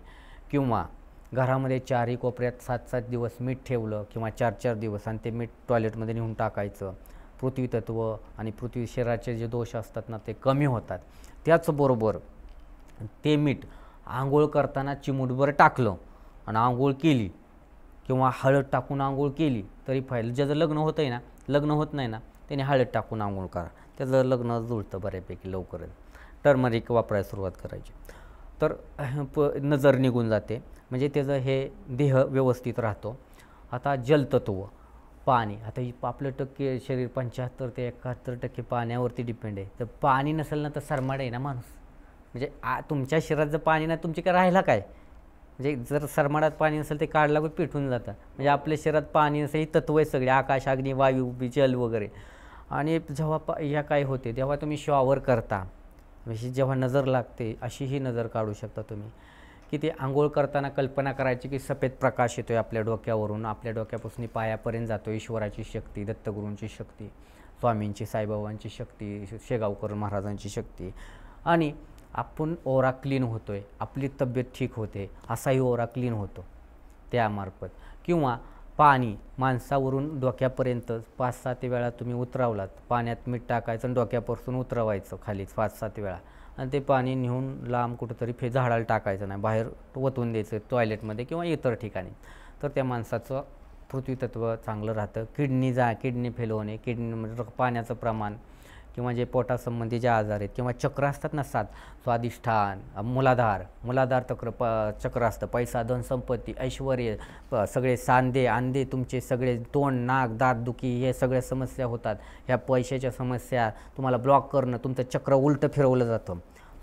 किंवा घरामध्ये 4ही कोपऱ्यात 7-7 दिवस मीठ ठेवलं किंवा 4-4 दिवस आणि ते मीठ टॉयलेटमध्ये नेऊन टाकायचं, पृथ्वी तत्व आणि पृथ्वी शरीराचे जे दोष असतात ना ते कमी होतात. त्याचबरोबर ते मीठ आंघोळ करताना चिमूटभर टाकलं आणि आंघोळ केली किंवा हळद टाकून आंघोळ केली तरी फायदा. ज्याचं लग्न होतं आहे ना, लग्न होत नाही ना, त्याने हळद टाकून आंघोळ करा, त्याचं लग्न जुळतं बऱ्यापैकी लवकरच. टर्मरिक वापरायला सुरुवात करायची तर नजर निघून जाते, म्हणजे त्याचं हे देह व्यवस्थित राहतो. आता जलतत्व, पाणी. आता आपलं शरीर 75 ते 71% पाण्यावरती डिपेंड आहे. तर पाणी नसेल ना तर सरमाड आहे ना माणूस. म्हणजे तुमच्या शरीरात जर पाणी नाही, तुमची काय राहिला काय? म्हणजे जर सरमाडात पाणी नसेल ते काढला की पेटून जातं. म्हणजे आपल्या शरीरात पाणी नसेल, ही तत्व आहे सगळे, आकाश, अग्नी, वायू, जल वगैरे. आणि जेव्हा ह्या काय होते तेव्हा तुम्ही शॉवर करता, म्हणजे जेव्हा नजर लागते अशी ही नजर काढू शकता तुम्ही, की ते आंघोळ करताना कल्पना करायची की सफेद प्रकाश येतो आहे आपल्या डोक्यावरून, आपल्या डोक्यापासून पायापर्यंत जातो. ईश्वराची शक्ती, दत्तगुरूंची शक्ती, स्वामींची, साईबाबांची शक्ती, शेगावकर महाराजांची शक्ती, आणि आपण ओरा क्लीन होतो आहे, आपली तब्येत ठीक होते, असाही ओरा क्लीन होतो त्यामार्फत. किंवा पाणी माणसावरून डोक्यापर्यंत 5-7 वेळा तुम्ही उतरवलात, पाण्यात मीठ टाकायचं आणि डोक्यापासून उतरवायचं खाली 5-7 वेळा, आणि ते पाणी नेऊन लांब कुठंतरी झाडाला टाकायचं नाही, बाहेर ओतून द्यायचं टॉयलेटमध्ये किंवा इतर ठिकाणी. तर त्या माणसाचं पृथ्वी तत्व चांगलं राहतं. किडनी फेल होणे, किडनीमध्ये पाण्याचं प्रमाण, किंवा जे पोटासंबंधी जे आजार आहेत, किंवा चक्र असतात ना 7, स्वादिष्ठान, मूलाधार चक्र असतं, पैसा, धन, संपत्ती, ऐश्वर्य, सगळे सांधे अंधे तुमचे सगळे, तोंड, नाक, दातदुखी, हे सगळ्या समस्या होतात. ह्या पैशाच्या समस्या तुम्हाला ब्लॉक करणं, तुमचं चक्र उलटं फिरवलं जातं.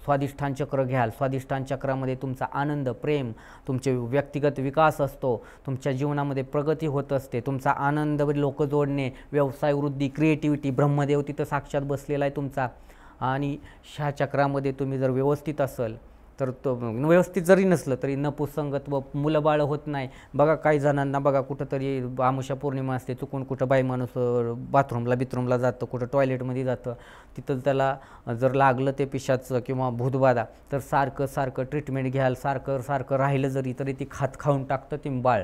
स्वादिष्ठान चक्र घ्याल, स्वादिष्ठान चक्रामध्ये तुमचा आनंद, प्रेम, तुमचे व्यक्तिगत विकास असतो, तुमच्या जीवनामध्ये प्रगती होत असते, तुमचा आनंद, लोक जोडणे, व्यवसाय वृद्धी, क्रिएटिव्हिटी, ब्रह्मदेव तिथं साक्षात बसलेला आहे तुमचा. आणि ह्या चक्रामध्ये तुम्ही जर व्यवस्थित असाल तर तो व्यवस्थित जरी नसलं तरी नपुसंगत्व, मुलं बाळ होत नाही. बघा काही जणांना बघा कुठंतरी आमुषा पौर्णिमा असते, चुकून कुठं बाई माणूस बाथरूमला जातं, कुठं टॉयलेटमध्ये जातं, तिथं त्याला जर लागलं ते पिशाचं किंवा भूतबाधा तर सारखं ट्रीटमेंट घ्याल, सारखं राहिलं जरी तरी ती खाऊन टाकतं ती बाळ.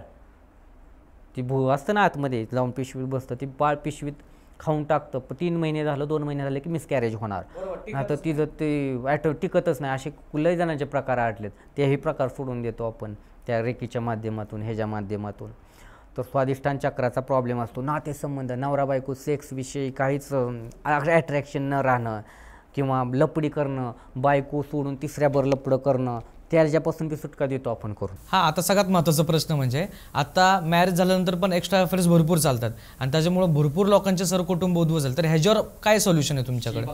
ती असतं ना आतमध्ये जाऊन पिशवीत बसतं, ती बाळ पिशवीत खाऊन टाकतं. 3 महिने झालं, 2 महिने झाले की मिसकॅरेज होणार. आता ती जर ते टिकतच नाही, असे लय जणांचे प्रकार आटलेत. तेही प्रकार सोडून देतो आपण त्या रेकीच्या माध्यमातून, ह्याच्या माध्यमातून. तर स्वादिष्ठान चक्राचा प्रॉब्लेम असतो. नातेसंबंध, नवरा बायको, सेक्सविषयी काहीच अट्रॅक्शन न राहणं, किंवा लपडी करणं, बायको सोडून तिसऱ्यावर लपडं करणं, त्याच्यापासून बी सुटका देतो आपण करून. आता सगळ्यात महत्त्वाचा प्रश्न म्हणजे आता मॅरेज झाल्यानंतर पण एक्स्ट्रा अफेअर्स भरपूर चालतात आणि त्याच्यामुळे भरपूर लोकांचे सरकुटुंब उद्ध्वस्त झाले. तर ह्याच्यावर काय सोल्युशन आहे तुमच्याकडे?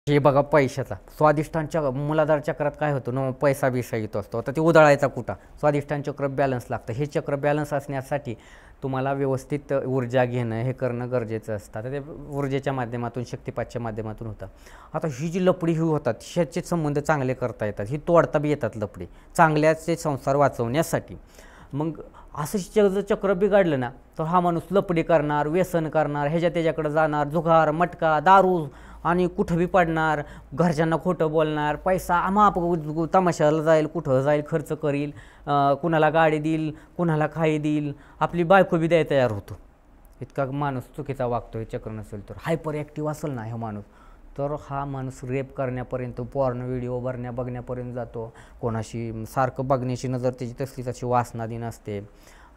हे बघा पैशाचा, स्वादिष्ठांच्या मूलाधार चक्रात काय होतं, पैसा बिसा येतो असतो. आता ते उधळायचा कुठं, स्वादिष्ठान चक्र बॅलन्स लागतं. हे चक्र बॅलन्स असण्यासाठी तुम्हाला व्यवस्थित ऊर्जा घेणं, हे करणं गरजेचं असतं. आता ते ऊर्जेच्या माध्यमातून, शक्तिपातच्या माध्यमातून होतं. आता ही जी लपडी ही होतात, ह्याचे संबंध चांगले करता येतात, ही तोडता बी येतात लपडी, चांगल्याचे संसार वाचवण्यासाठी. मग असं चक्र बिघडलं ना तर हा माणूस लपडी करणार, व्यसन करणार, त्याच्याकडे जाणार, जुगार, मटका, दारू, आणि कुठं बी पडणार, घरच्यांना खोटं बोलणार, पैसा आमाप तमाशाला जाईल, कुठं जाईल, खर्च करील, कुणाला गाडी देईल, कुणाला खाई देईल, आपली बायको बी द्यायला तयार होतो. इतका माणूस चुकीचा वागतो हे चक्र नसेल तर, हायपर ॲक्टिव्ह असेल ना हा माणूस, तर हा माणूस रेप करण्यापर्यंत, पॉर्न व्हिडिओ बघण्यापर्यंत जातो. कोणाशी सारखं बघण्याची नजर त्याची तसली तशी वासनाधीन असते.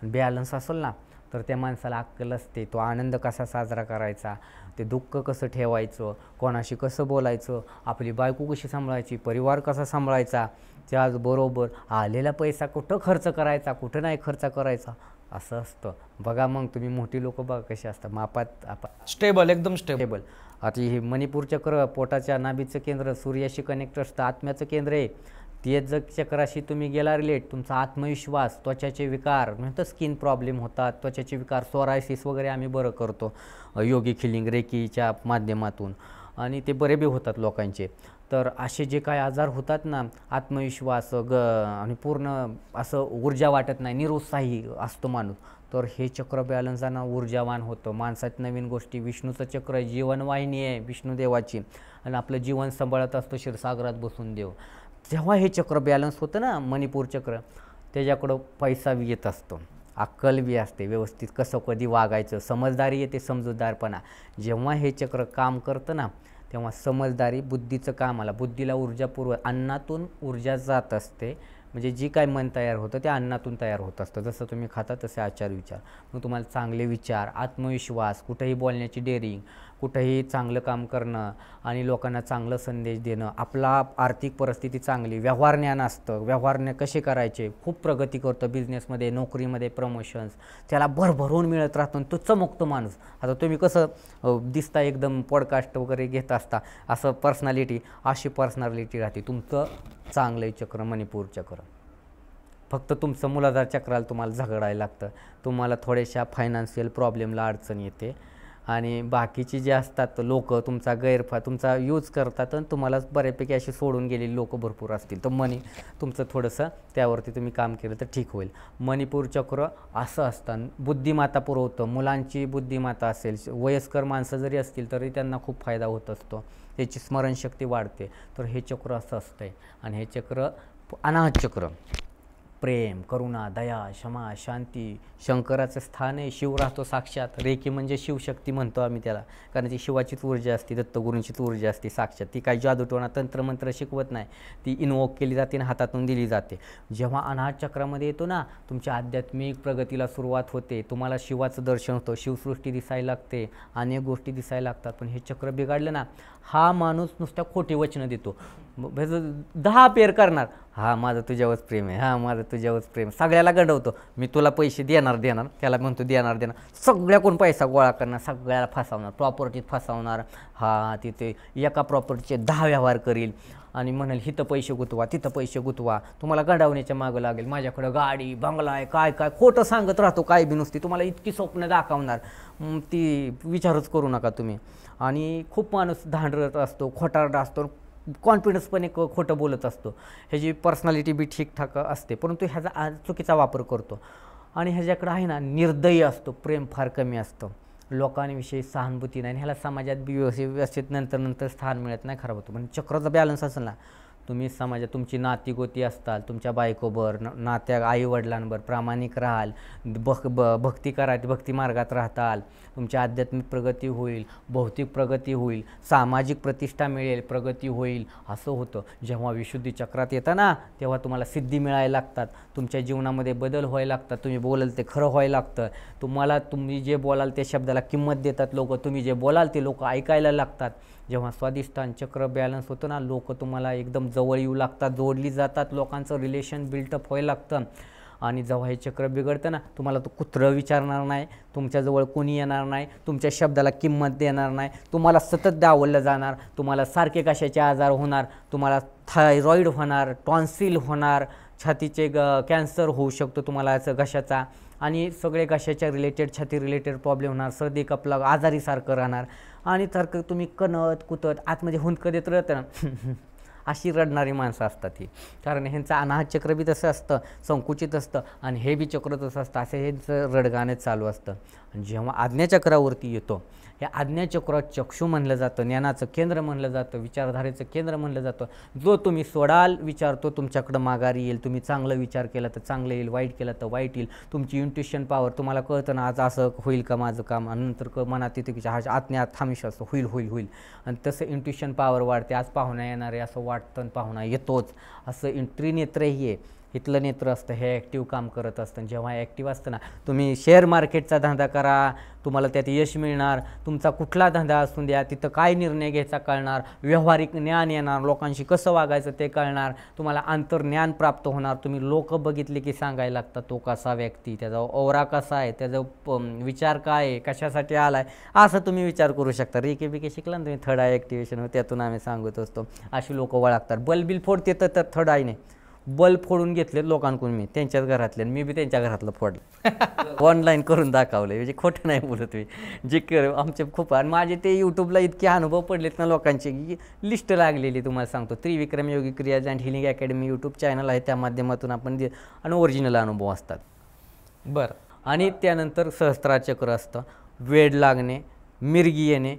बॅलन्स असेल ना तर त्या माणसाला अक्कल असते, तो आनंद कसा साजरा करायचा, ते दुःख कसं ठेवायचं, कोणाशी कसं बोलायचं, आपली बायको कशी सांभाळायची, परिवार कसा सांभाळायचा, त्याचबरोबर आलेला पैसा कुठं खर्च करायचा, कुठं नाही खर्च करायचा, असं असतं. बघा मग तुम्ही मोठी लोक बघा कशी असतात, मापात स्टेबल, एकदम स्टेबल. आता हे मणिपूर चक्र पोटाच्या नाभीचं केंद्र, सूर्याशी कनेक्ट असतं, आत्म्याचं केंद्र आहे. तेच जर चक्राशी तुम्ही गेला रिलेट, तुमचा आत्मविश्वास, त्वचाचे विकार म्हणतात, स्किन प्रॉब्लेम होतात, त्वचाचे विकार, सोरायसिस वगैरे आम्ही बरं करतो योगी खिलिंग रेकीच्या माध्यमातून, आणि ते बरे बी होतात लोकांचे. तर असे जे काय आजार होतात ना, आत्मविश्वास आणि पूर्ण असं ऊर्जा वाटत नाही, निरुत्साही असतो माणूस, तर हे चक्र बॅलन्सानं ऊर्जावान होतं. माणसात नवीन गोष्टी, विष्णूचं चक्र जीवनवाहिनी आहे विष्णुदेवाची, आणि आपलं जीवन सांभाळत असतो क्षीरसागरात बसून देव. जेव्हा हे चक्र बॅलन्स होतं ना, मणिपूर चक्र, त्याच्याकडं पैसा बी येत असतो, अक्कल बी असते, व्यवस्थित कसं कधी वागायचं, समजदारी येते, समजूतदारपणा. जेव्हा हे चक्र काम करतं ना, तेव्हा समजदारी, बुद्धीचं काम आला, बुद्धीला ऊर्जा अन्नातून ऊर्जा जात असते. म्हणजे जी काय मन तयार होतं ते अन्नातून तयार होत असतं. जसं तुम्ही खाता तसे आचार विचार, मग तुम्हाला चांगले विचार, आत्मविश्वास, कुठेही बोलण्याची डेअरिंग, कुठेही चांगलं काम करणं आणि लोकांना चांगलं संदेश देणं, आपला आर्थिक परिस्थिती चांगली, व्यवहार ज्ञान असतं, व्यवहार कसे करायचे, खूप प्रगती करतो बिझनेसमध्ये, नोकरीमध्ये, प्रमोशन्स, त्याला भरभरून मिळत राहतो, तो चमकतो माणूस. आता तुम्ही कसं दिसता, एकदम पॉडकास्ट वगैरे घेत असता, असं पर्सनॅलिटी, अशी पर्सनॅलिटी राहते. तुमचं चांगलं चक्र मणिपूर चक्र. फक्त तुमचं मूलाधार चक्राला तुम्हाला झगडायला लागतं, तुम्हाला थोड्याशा फायनान्शियल प्रॉब्लेमला अडचण येते, आणि बाकीची जे असतात लोक तुमचा तुमचा यूज करतात, आणि तुम्हाला बऱ्यापैकी अशी सोडून गेलेली लोक भरपूर असतील, तर तुमचं थोडंसं त्यावरती तुम्ही काम केलं तर ठीक होईल. मणिपूर चक्र असं असतं, बुद्धिमत्ता पुरवतं. मुलांची बुद्धिमत्ता असेल, वयस्कर माणसं जरी असतील तरी त्यांना खूप फायदा होत असतो, त्याची स्मरणशक्ती वाढते. तर हे चक्र असं असतंय. आणि हे चक्र अनाहत चक्र, प्रेम, करुणा, दया, क्षमा, शांती, शंकराचं स्थान आहे. शिव राहतो साक्षात. रेकी म्हणजे शिवशक्ती म्हणतो आम्ही त्याला, कारण ती शिवाचीच ऊर्जा असते, दत्तगुरूंचीच ऊर्जा असते साक्षात. ती काही जादूटोणा तंत्रमंत्र शिकवत नाही, ती इन्वोक केली जाते आणि हातातून दिली जाते. जेव्हा अनाहत चक्रामध्ये येतो ना, तुमच्या आध्यात्मिक प्रगतीला सुरुवात होते, तुम्हाला शिवाचं दर्शन होतं, शिवसृष्टी दिसायला लागते, अनेक गोष्टी दिसायला लागतात. पण हे चक्र बिघडलं ना, हा माणूस नुसत्या खोटी वचनं देतो, 10 पेर करणार, हा माझं तुझ्यावरच प्रेम आहे, हा माझं तुझ्यावरच प्रेम, सगळ्याला गंडवतो, मी तुला पैसे देणार, त्याला म्हणतो देणार, सगळ्याकडून पैसा गोळा करणार, सगळ्याला फसवणार, प्रॉपर्टीत फसवणार. हा तिथे एका प्रॉपर्टीचे 10 व्यवहार करील आणि म्हणाल हिथं पैसे गुतवा, तिथं पैसे गुतवा, तुम्हाला गंडावण्याच्या मागं लागेल, माझ्याकडं गाडी बंगला आहे, काय काय खोटं सांगत राहतो, काय बी नुसती तुम्हाला इतकी स्वप्न दाखवणार, ती विचारच करू नका तुम्ही. आणि खूप माणूस धांडरत असतो, खोटारडा असतो, कॉन्फिडन्स पण एक खोटं बोलत असतो, ह्याची पर्सनॅलिटी बी ठीकठाक असते, परंतु ह्याचा चुकीचा वापर करतो. आणि ह्याच्याकडं आहे ना, निर्दयी असतो, प्रेम फार कमी असतं, लोकांविषयी सहानुभूती नाही, ह्याला समाजात बी व्यवस्थित नंतर स्थान मिळत नाही, खराब होतं. म्हणजे चक्राचा बॅलन्स असेल ना, तुम्ही समाजात तुमची नातीगोती असताल, तुमच्या बायकोबर, नात्या आईवडिलांवर प्रामाणिक राहाल, भक्ती करायची, भक्ती मार्गात राहताल, तुमची आध्यात्मिक प्रगती होईल, भौतिक प्रगती होईल, सामाजिक प्रतिष्ठा मिळेल, प्रगती होईल, असं होतं. जेव्हा विशुद्धी चक्रात येतं ना, तेव्हा तुम्हाला सिद्धी मिळायला लागतात, तुमच्या जीवनामध्ये बदल व्हायला लागतात, तुम्ही बोलाल ते खरं व्हायला लागतं, तुम्ही जे बोलाल त्या शब्दाला किंमत देतात लोक, तुम्ही जे बोलाल ते लोक ऐकायला लागतात. जेव्हा स्वादिष्टान चक्र बॅलन्स होतं ना, लोक तुम्हाला एकदम जवळ येऊ लागतात, जोडली जातात, लोकांचं रिलेशन बिल्टअप व्हायला लागतं. आणि जेव्हा हे चक्र बिघडतं ना, तुम्हाला तो कुत्रं विचारणार नाही, तुमच्याजवळ कोणी येणार नाही, तुमच्या शब्दाला किंमत देणार नाही, तुम्हाला सतत डावललं जाणार, तुम्हाला सारखे कशाचे आजार होणार, तुम्हाला थायरॉईड होणार, टॉन्सिल होणार, छातीचे कॅन्सर होऊ शकतो तुम्हाला असं घशाचा, आणि सगळे घशाच्या रिलेटेड, छाती रिलेटेड प्रॉब्लेम होणार, सर्दी कपला आजारीसारखं राहणार, आणि सारखं तुम्ही कणत कुतत आतमध्ये हुंदकं देत राहतं ना, अशी रडणारी माणसं असतात ही. कारण ह्यांचं अनाहत चक्र बी तसं असतं, संकुचित असतं, आणि हे बी चक्र तसं असतं, असं ह्यांचं रडगाणं चालू असतं. आणि जेव्हा आज्ञाचक्रावरती येतो, हे आज्ञाचक्र चक्षु म्हणलं जातं, ज्ञानाचं केंद्र म्हणलं जातं, विचारधारेचं केंद्र म्हणलं जातं. जो तुम्ही सोडाल विचार तो तुमच्याकडं माघारी येईल. तुम्ही चांगलं विचार केला तर चांगलं येईल, वाईट केला तर वाईट येईल. तुमची इंट्युशन पॉवर, तुम्हाला कळतं ना आज असं होईल का माझं काम, आणि नंतर मनात तिथे की हा आत्म्यात थांबविश्वास होईल होईल होईल, आणि तसं इंट्युशन पॉवर वाढते. आज पाहुणा येणार आहे असं वाटतं आणि पाहुणा येतोच. असं त्रिनेत्रही आहे. इथलं नेत्र असतं हे ॲक्टिव्ह काम करत असतं. जेव्हा ॲक्टिव्ह असतं ना, तुम्ही शेअर मार्केटचा धंदा करा, तुम्हाला त्यात यश मिळणार. तुमचा कुठला धंदा असू द्या, तिथं काय निर्णय घ्यायचा कळणार, व्यावहारिक ज्ञान येणार, लोकांशी कसं वागायचं ते कळणार, तुम्हाला अंतर्ज्ञान प्राप्त होणार. तुम्ही लोक बघितले की सांगायला लागतात तो कसा व्यक्ती, त्याचा ओरा कसा आहे, त्याचा विचार काय आहे, कशासाठी आला आहे, असं तुम्ही विचार करू शकता. रेके बिके शिकला ना तुम्ही, थर्ड आय ॲक्टिव्हेशन, त्यातून आम्ही सांगत असतो. अशी लोक वळखतात. बलबिल फोडते तर थर्ड आयने बल्ब फोडून घेतले लोकांकडून, मी त्यांच्याच घरातले, मी बी त्यांच्या घरातलं फोडलं, ऑनलाईन करून दाखवलं. म्हणजे खोटं नाही बोलत मी, जे आमचे खूप. आणि माझे ते यूट्यूबला इतके अनुभव पडलेत ना लोकांचे की लिस्ट लागलेली. तुम्हाला सांगतो, Trivikram Yogi Kriyas and Healing Academy YouTube channel आहे, त्या माध्यमातून आपण आणि ओरिजिनल अनुभव असतात. बरं. आणि त्यानंतर सहस्त्राचक्र असतं. वेड लागणे, मिरगी येणे,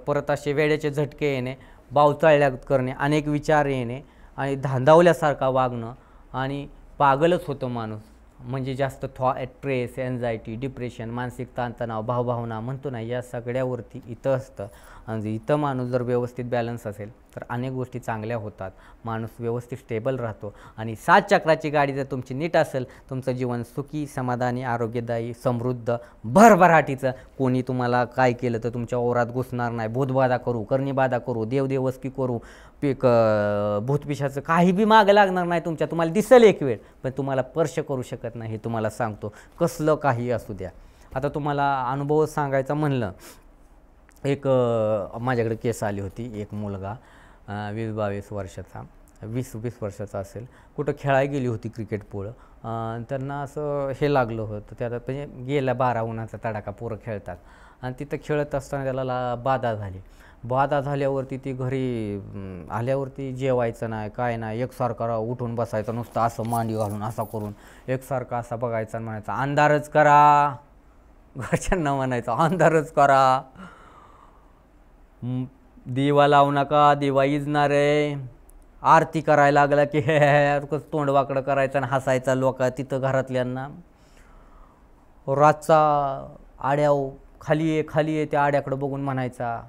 परत असे वेड्याचे झटके येणे, बावचाळल्या करणे, अनेक विचार येणे, आणि धांदावल्यासारखा वागणं, आणि पागलच होतं माणूस. म्हणजे जास्त स्ट्रेस, एन्झायटी, डिप्रेशन, मानसिक ताणतणाव, भावभावना म्हणतो ना, या सगळ्यावरती इथं असतं. आणि इथं माणूस जर व्यवस्थित बॅलन्स असेल तर अनेक गोष्टी चांगल्या होतात. माणूस व्यवस्थित स्टेबल राहतो. आणि 7 चक्राची गाडी जर तुमची नीट असेल, तुमचं जीवन सुखी, समाधानी, आरोग्यदायी, समृद्ध, भरभराटीचं. कोणी तुम्हाला काय केलं तर तुमच्या ओरात घुसणार नाही. भूतबाधा करू, करणीबाधा करू, देवदेवस्की करू, भूतपिशाचं काही बी मागं लागणार नाही तुमच्या. तुम्हाला दिसेल एक वेळ, पण तुम्हाला स्पर्श करू शकत नाही, हे तुम्हाला सांगतो. कसलं काही असू द्या. आता तुम्हाला अनुभव सांगायचा म्हणलं, एक माझ्याकडे केस आली होती. एक मुलगा 20-22 वर्षाचा, 20-20 वर्षाचा असेल, कुठं खेळायला गेली होती क्रिकेट पोळं. त्यांना असं हे लागलं होतं, त्यात म्हणजे गेला 12 उन्हाचा तडाखा, पोरं खेळतात, आणि तिथं खेळत असताना त्याला बाधा झाली. बाधा झाल्यावरती ती घरी आल्यावरती जेवायचं नाही, काय नाही, एकसारखा उठून बसायचं, नुसतं असं मांडी घालून असा करून एकसारखा असा बघायचा आणि म्हणायचा अंधारच करा. घरच्यांना म्हणायचं अंधारच करा, दिवा लावू नका, दिवा इजणार आहे. आरती करायला लागला की हे तोंड वाकडं करायचं आणि हसायचा लोक तिथं घरातल्यांना. रातचा आड्याव खाली आहे खाली आहे, त्या आड्याकडं बघून म्हणायचा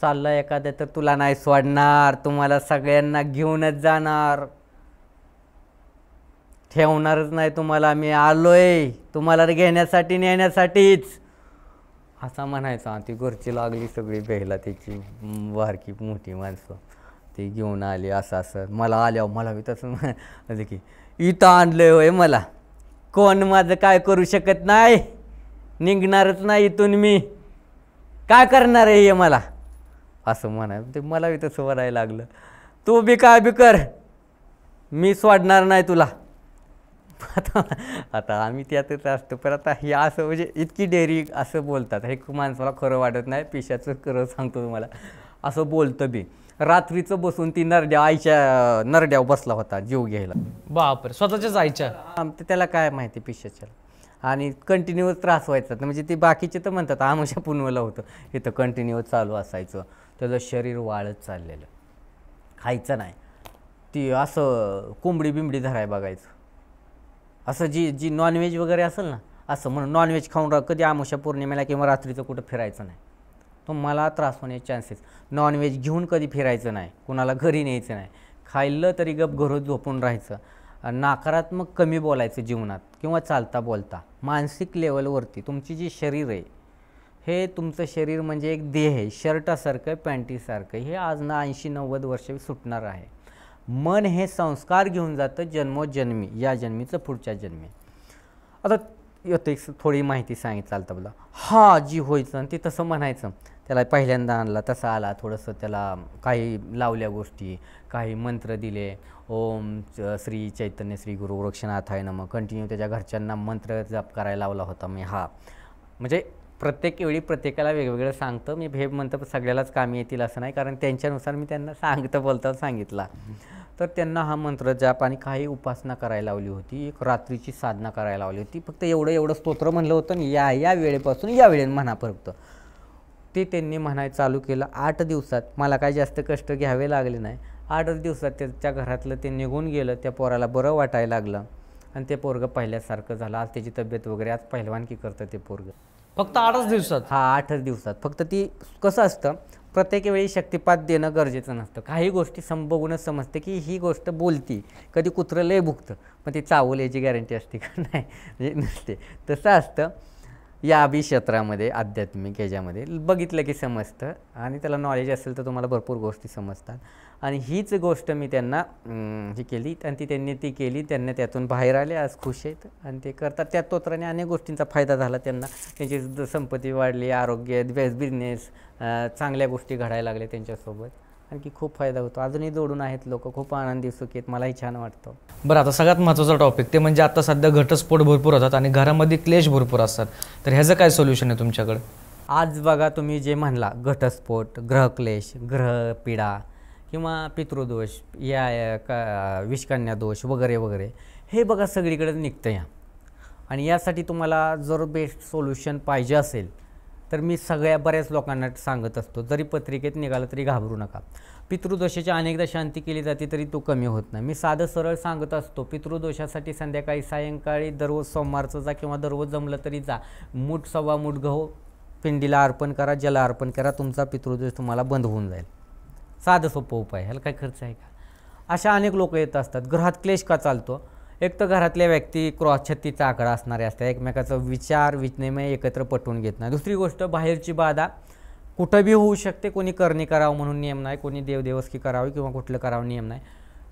चालला एखाद्या तर तुला नाही सोडणार, तुम्हाला सगळ्यांना घेऊनच जाणार, ठेवणारच नाही तुम्हाला, मी आलोय तुम्हाला घेण्यासाठी नेण्यासाठीच, असा म्हणायचा. ती घरची लागली सगळी बेहला, त्याची बारकी मोठी माणसं ती घेऊन आली. असं असं मला आल्यावर मला बी तसं म्हणजे की इथं आणलंय होय मला, कोण माझं काय करू शकत नाही, निघणारच नाही इथून, मी काय करणार आहे हे मला, असं म्हणाय. ते मला बी तसं म्हणायला लागलं, तू बी काय बी कर, मी सोडणार नाही तुला. आता आम्ही त्यातच असतो, पण आता हे असं म्हणजे इतकी डेअरी असं बोलतात, हे माणसाला खरं वाटत नाही. पेशाचं खरं सांगतो तुम्हाला, असं बोलतं बी. रात्रीचं बसून ती आईच्या नरड्यावर बसला होता जीव घ्यायला. बापरे, स्वतःच्याच आईच्या. त्याला काय माहिती पेशाच्या. आणि कंटिन्यूअस त्रास व्हायचा. म्हणजे ते बाकीचे तर म्हणतात आमच्या पुनवलं होतं, इथं कंटिन्यूअस चालू असायचं. त्याचं शरीर वाळत चाललेलं, खायचं नाही. ती असं कोंबडी बिंबडी धराय बघायचं, असं जी नॉनव्हेज वगैरे असेल ना, असं म्हणून नॉनव्हेज खाऊन कधी आमुषा पौर्णिमेला किंवा रात्रीचं कुठं फिरायचं नाही. तुम्हाला त्रास होण्याचे चान्सेस. नॉनव्हेज घेऊन कधी फिरायचं नाही, कुणाला घरी न्यायचं नाही, खाल्लं तरी गप घरात झोपून राहायचं. नकारात्मक कमी बोलायचं जीवनात किंवा चालता बोलता. मानसिक लेवलवरती तुमची जी शरीर आहे, हे तुमचं शरीर म्हणजे एक देह आहे, शर्टासारखं पॅन्टीसारखं. हे आज ना 80-90 वर्ष सुटणार आहे. मन हे संस्कार घेऊन जातं जन्मोजन्मी, या जन्मीचं पुढच्या जन्मी. आता येतं एक थोडी माहिती सांगितलं चालतं बोला. हा जी व्हायचं आणि ते तसं म्हणायचं. त्याला पहिल्यांदा आणला तसा आला, थोडंसं त्याला काही लावल्या गोष्टी, काही मंत्र दिले. ओम श्री चैतन्य श्री गुरु वृक्षनाथाय नमः, कंटिन्यू त्याच्या घरच्यांना मंत्र जप करायला लावला होता मी. हा म्हणजे प्रत्येक वेळी प्रत्येकाला वेगवेगळं सांगतं मी. हे मंत्र सगळ्यालाच कामी येतील असं नाही, कारण त्यांच्यानुसार मी त्यांना बोलता सांगितला. तर त्यांना हा मंत्र जाप आणि काही उपासना करायला लावली होती. एक रात्रीची साधना करायला लावली होती. फक्त एवढं स्तोत्र म्हणलं होतं आणि या वेळेपासून या वेळेने म्हणा फक्त. ते त्यांनी म्हणायला चालू केलं. 8 दिवसात मला काही जास्त कष्ट घ्यावे लागले नाही. 8 दिवसात त्याच्या घरातलं ते निघून गेलं. त्या पोराला बरं वाटायला लागलं आणि ते पोरगं पहिल्यासारखं झालं. आज त्याची तब्येत वगैरे आज पहिलवानकी करतं ते पोरगं. फक्त 8च दिवसात? हा, 8च दिवसात. फक्त ती कसं असतं, प्रत्येक वेळी शक्तिपात देणं गरजेचं नसतं. काही गोष्टी बघूनच समजते की ही गोष्ट बोलती. कधी कुत्रं लय भुकतं पण ती चावल याची गॅरंटी असते का? नाही, म्हणजे नसते. तसं असतं या क्षेत्रामध्ये, आध्यात्मिक ह्याच्यामध्ये बघितलं की समजतं आणि त्याला नॉलेज असेल तर तुम्हाला भरपूर गोष्टी समजतात. आणि हीच गोष्ट मी त्यांना ही केली आणि त्यांनी ती केली. त्यांना त्यातून बाहेर आले, आज खुश आहेत आणि ते करतात. त्या तोत्राने अनेक गोष्टींचा फायदा झाला त्यांना. त्यांची संपत्ती वाढली, आरोग्य, बिझनेस, चांगल्या गोष्टी घडायला लागल्या त्यांच्यासोबत. आणखी खूप फायदा होतो. अजूनही जोडून आहेत लोक, खूप आनंदी सुखी आहेत. मलाही छान वाटतं. बरं, आता सगळ्यात महत्त्वाचा टॉपिक ते म्हणजे आता सध्या घटस्फोट भरपूर होतात आणि घरामध्ये क्लेश भरपूर असतात. तर ह्याचं काय सोल्युशन आहे तुमच्याकडे? आज बघा, तुम्ही जे म्हणला घटस्फोट, ग्रहक्लेश, ग्रहपीडा किंवा पितृदोष, विषकन्या दोष वगैरे वगैरे, हे बघा सगळीकडे निघतं या. आणि यासाठी तुम्हाला जर बेस्ट सोल्युशन पाहिजे असेल तर मी बऱ्याच लोकांना सांगत असतो, जरी पत्रिकेत निघालं तरी घाबरू नका. पितृदोषाची अनेकदा शांती केली जाते तरी तो कमी होत नाही. मी साधं सरळ सांगत असतो, पितृदोषासाठी संध्याकाळी सायंकाळी दररोज सोमवारचं जा किंवा दररोज जमलं तरी जा, मूठ सव्वा मूठ गहू पिंडीला अर्पण करा, जला अर्पण करा, तुमचा पितृदोष तुम्हाला बंद होऊन जाईल. साधं सोपं उपाय, ह्याला काय खर्च आहे का? अशा अनेक लोक येत असतात. घरात क्लेश का चालतो? एक तर घरातल्या व्यक्ती क्रॉस 36चा आकडा असणारे असतात, एकमेकाचा विचार विनिमय एकत्र पटवून घेत नाही. दुसरी गोष्ट, बाहेरची बाधा कुठं बी होऊ शकते. कोणी करणी करावं म्हणून नियम नाही, कोणी देवदेवस्की करावी किंवा कुठलं करावं नियम नाही.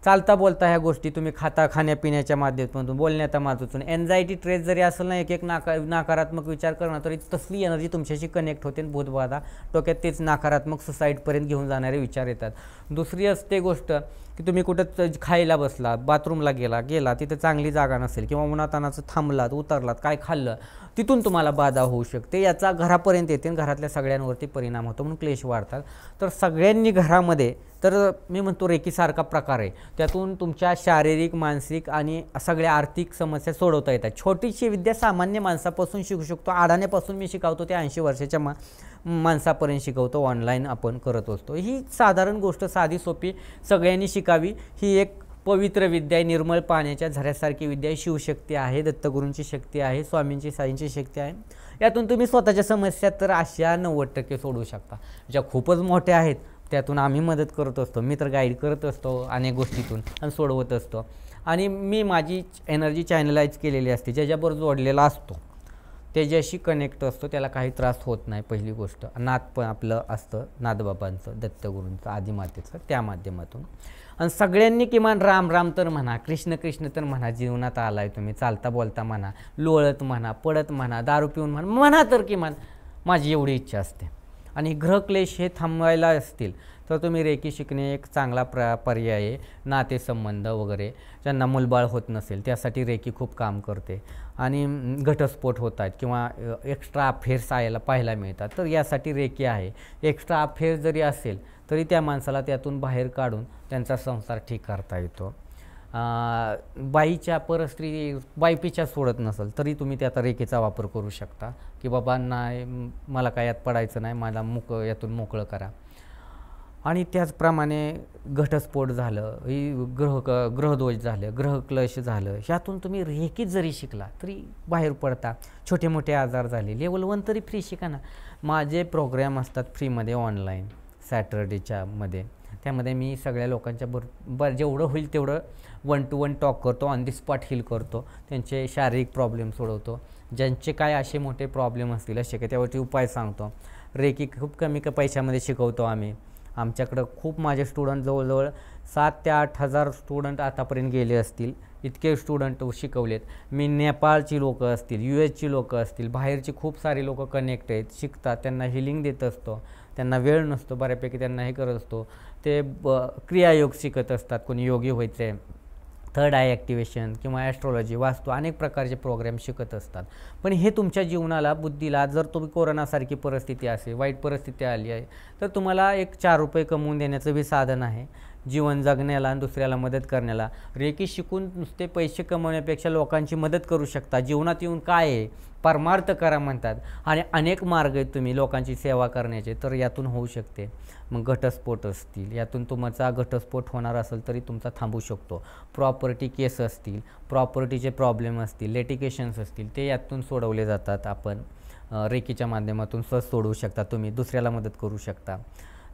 चालता बोलता ह्या गोष्टी तुम्ही खाण्यापिण्याच्या माध्यमातून, बोलण्याच्या माध्यमातून, एन्झायटी ट्रेस जरी असेल ना, एक नकारात्मक विचार करणं, तरी तसली एनर्जी तुमच्याशी कनेक्ट होते. भूतबाधा डोक्यात तेच नकारात्मक सुसाईडपर्यंत घेऊन जाणारे विचार येतात. दुसरी असते गोष्ट की तुम्ही कुठं खायला बसला, बाथरूमला गेला तिथं चांगली जागा नसेल किंवा उन्हातानाचं थांबलात, उतरलात, काय खाल्लं, तिथून तुम्हाला बाधा होऊ शकते. याचा घरापर्यंत येते आणि घरातल्या सगळ्यांवरती परिणाम होतो, म्हणून क्लेश वाढतात. तर सगळ्यांनी घरामध्ये, तर मी म्हणतो रेकीसारखा प्रकार आहे, त्यातून तुमच्या शारीरिक, मानसिक आणि सगळ्या आर्थिक समस्या सोडवता येतात. छोटीशी विद्या सामान्य माणसापासून शिकू शकतो. अडाण्यापासून मी शिकवतो ते 80 वर्षाच्या माणसापर्यंत शिकवतो. ऑनलाईन आपण करत असतो. ही साधारण गोष्ट साधी सोपी सगळ्यांनी शिकावी. ही एक पवित्र विद्या आहे, निर्मळ पाण्याच्या झऱ्यासारखी विद्या आहे. शिवशक्ती आहे, दत्तगुरूंची शक्ती आहे, स्वामींची साईंची शक्ती आहे. यातून तुम्ही स्वतःच्या समस्या तर अशा 90% सोडवू शकता. ज्या खूपच मोठ्या आहेत त्यातून आम्ही मदत करत असतो. मी तर गाईड करत असतो अनेक गोष्टीतून आणि सोडवत असतो. आणि मी माझी एनर्जी चॅनलाइज केलेली असते. ज्याच्याबरोबर जोडलेला असतो त्याच्याशी कनेक्ट असतो, त्याला काही त्रास होत नाही. पहिली गोष्ट, नाद पण आपलं असतं नादबाबांचं, दत्तगुरूंचं, आदिमातेचं, त्या माध्यमातून. आणि सगळ्यांनी किमान राम राम तर म्हणा, कृष्ण कृष्ण तर म्हणा. जीवनात आलाय तुम्ही, चालता बोलता म्हणा, लोळत म्हणा, पडत म्हणा, दारू पिऊन म्हणा तर किमान. माझी एवढी इच्छा असते. आणि ग्रहक्लेश हे थांबवायला असतील तर तुम्ही रेकी शिकणे एक चांगला पर्याय आहे. नातेसंबंध वगैरे ज्यांना मुलबाळ होत नसेल त्यासाठी रेकी खूप काम करते. आणि घटस्फोट होत आहेत किंवा एक्स्ट्रा अफेअर्स पाहायला मिळतात, तर यासाठी रेकी आहे. एक्स्ट्रा अफेअर जरी असेल तरी त्या माणसाला त्यातून बाहेर काढून त्यांचा संसार ठीक करता येतो. बाईच्या परस्त्री बायपीच्या सोडत नसेल तरी तुम्ही त्यात रेकीचा वापर करू शकता की बाबा नाही, मला काय यात पडायचं नाही, मला यातून मोकळं करा. आणि त्याचप्रमाणे घटस्फोट झालं, ग्रहदोष झालं, ग्रहक्लेश झालं, ह्यातून तुम्ही रेकीत जरी शिकला तरी बाहेर पडता. छोटे मोठे आजार झाले, लेवल 1 तरी फ्री शिका ना. माझे प्रोग्राम असतात फ्रीमध्ये ऑनलाईन सॅटर्डेच्या मध्ये. त्यामध्ये मी सगळ्या लोकांच्या जेवढं होईल तेवढं 1 to 1 टॉक करतो, ऑन दी स्पॉट हील करतो. त्यांचे शारीरिक प्रॉब्लेम सोडवतो. ज्यांचे काय असे मोठे प्रॉब्लेम असतील असे काय त्यावरती उपाय सांगतो. रेकी खूप कमी पैशामध्ये शिकवतो आम्ही. आमच्याकडं खूप माझे स्टुडंट जवळजवळ 7,000 ते 8,000 स्टुडंट आतापर्यंत गेले असतील. इतके स्टुडंट शिकवलेत मी. नेपाळची लोकं असतील, US लोकं असतील, बाहेरची खूप सारी लोकं कनेक्ट आहेत, शिकतात. त्यांना हिलिंग देत असतो. त्यांना वेळ नसतो बऱ्यापैकी, त्यांना हे करत असतो. ते क्रियायोग शिकत असतात. कोणी योगी व्हायचं आहे, थर्ड आय ॲक्टिवेशन किंवा ॲस्ट्रॉलॉजी, वास्तू, अनेक प्रकारचे प्रोग्राम शिकत असतात. पण हे तुमच्या जीवनाला, बुद्धीला, जर तुम्ही कोरोनासारखी परिस्थिती असेल, वाईट परिस्थिती आली आहे तर तुम्हाला एक 4 रुपये कमवून देण्याचं बी साधन आहे. जीवन जगण्याला आणि दुसऱ्याला मदत करण्याला. रेकी शिकून नुसते पैसे कमवण्यापेक्षा लोकांची मदत करू शकता. जीवनात येऊन काय आहे, परमार्थ करा म्हणतात आणि अनेक मार्ग आहेत तुम्ही लोकांची सेवा करण्याचे, तर यातून होऊ शकते. मग घटस्फोट असतील, यातून तुमचा घटस्फोट होणार असेल तरी तुमचा थांबू शकतो. प्रॉपर्टी केस असतील, प्रॉपर्टीचे प्रॉब्लेम असतील, लिटिगेशन्स असतील, ते यातून सोडवले जातात. आपण रेकीच्या माध्यमातून सहज सोडवू शकता. तुम्ही दुसऱ्याला मदत करू शकता.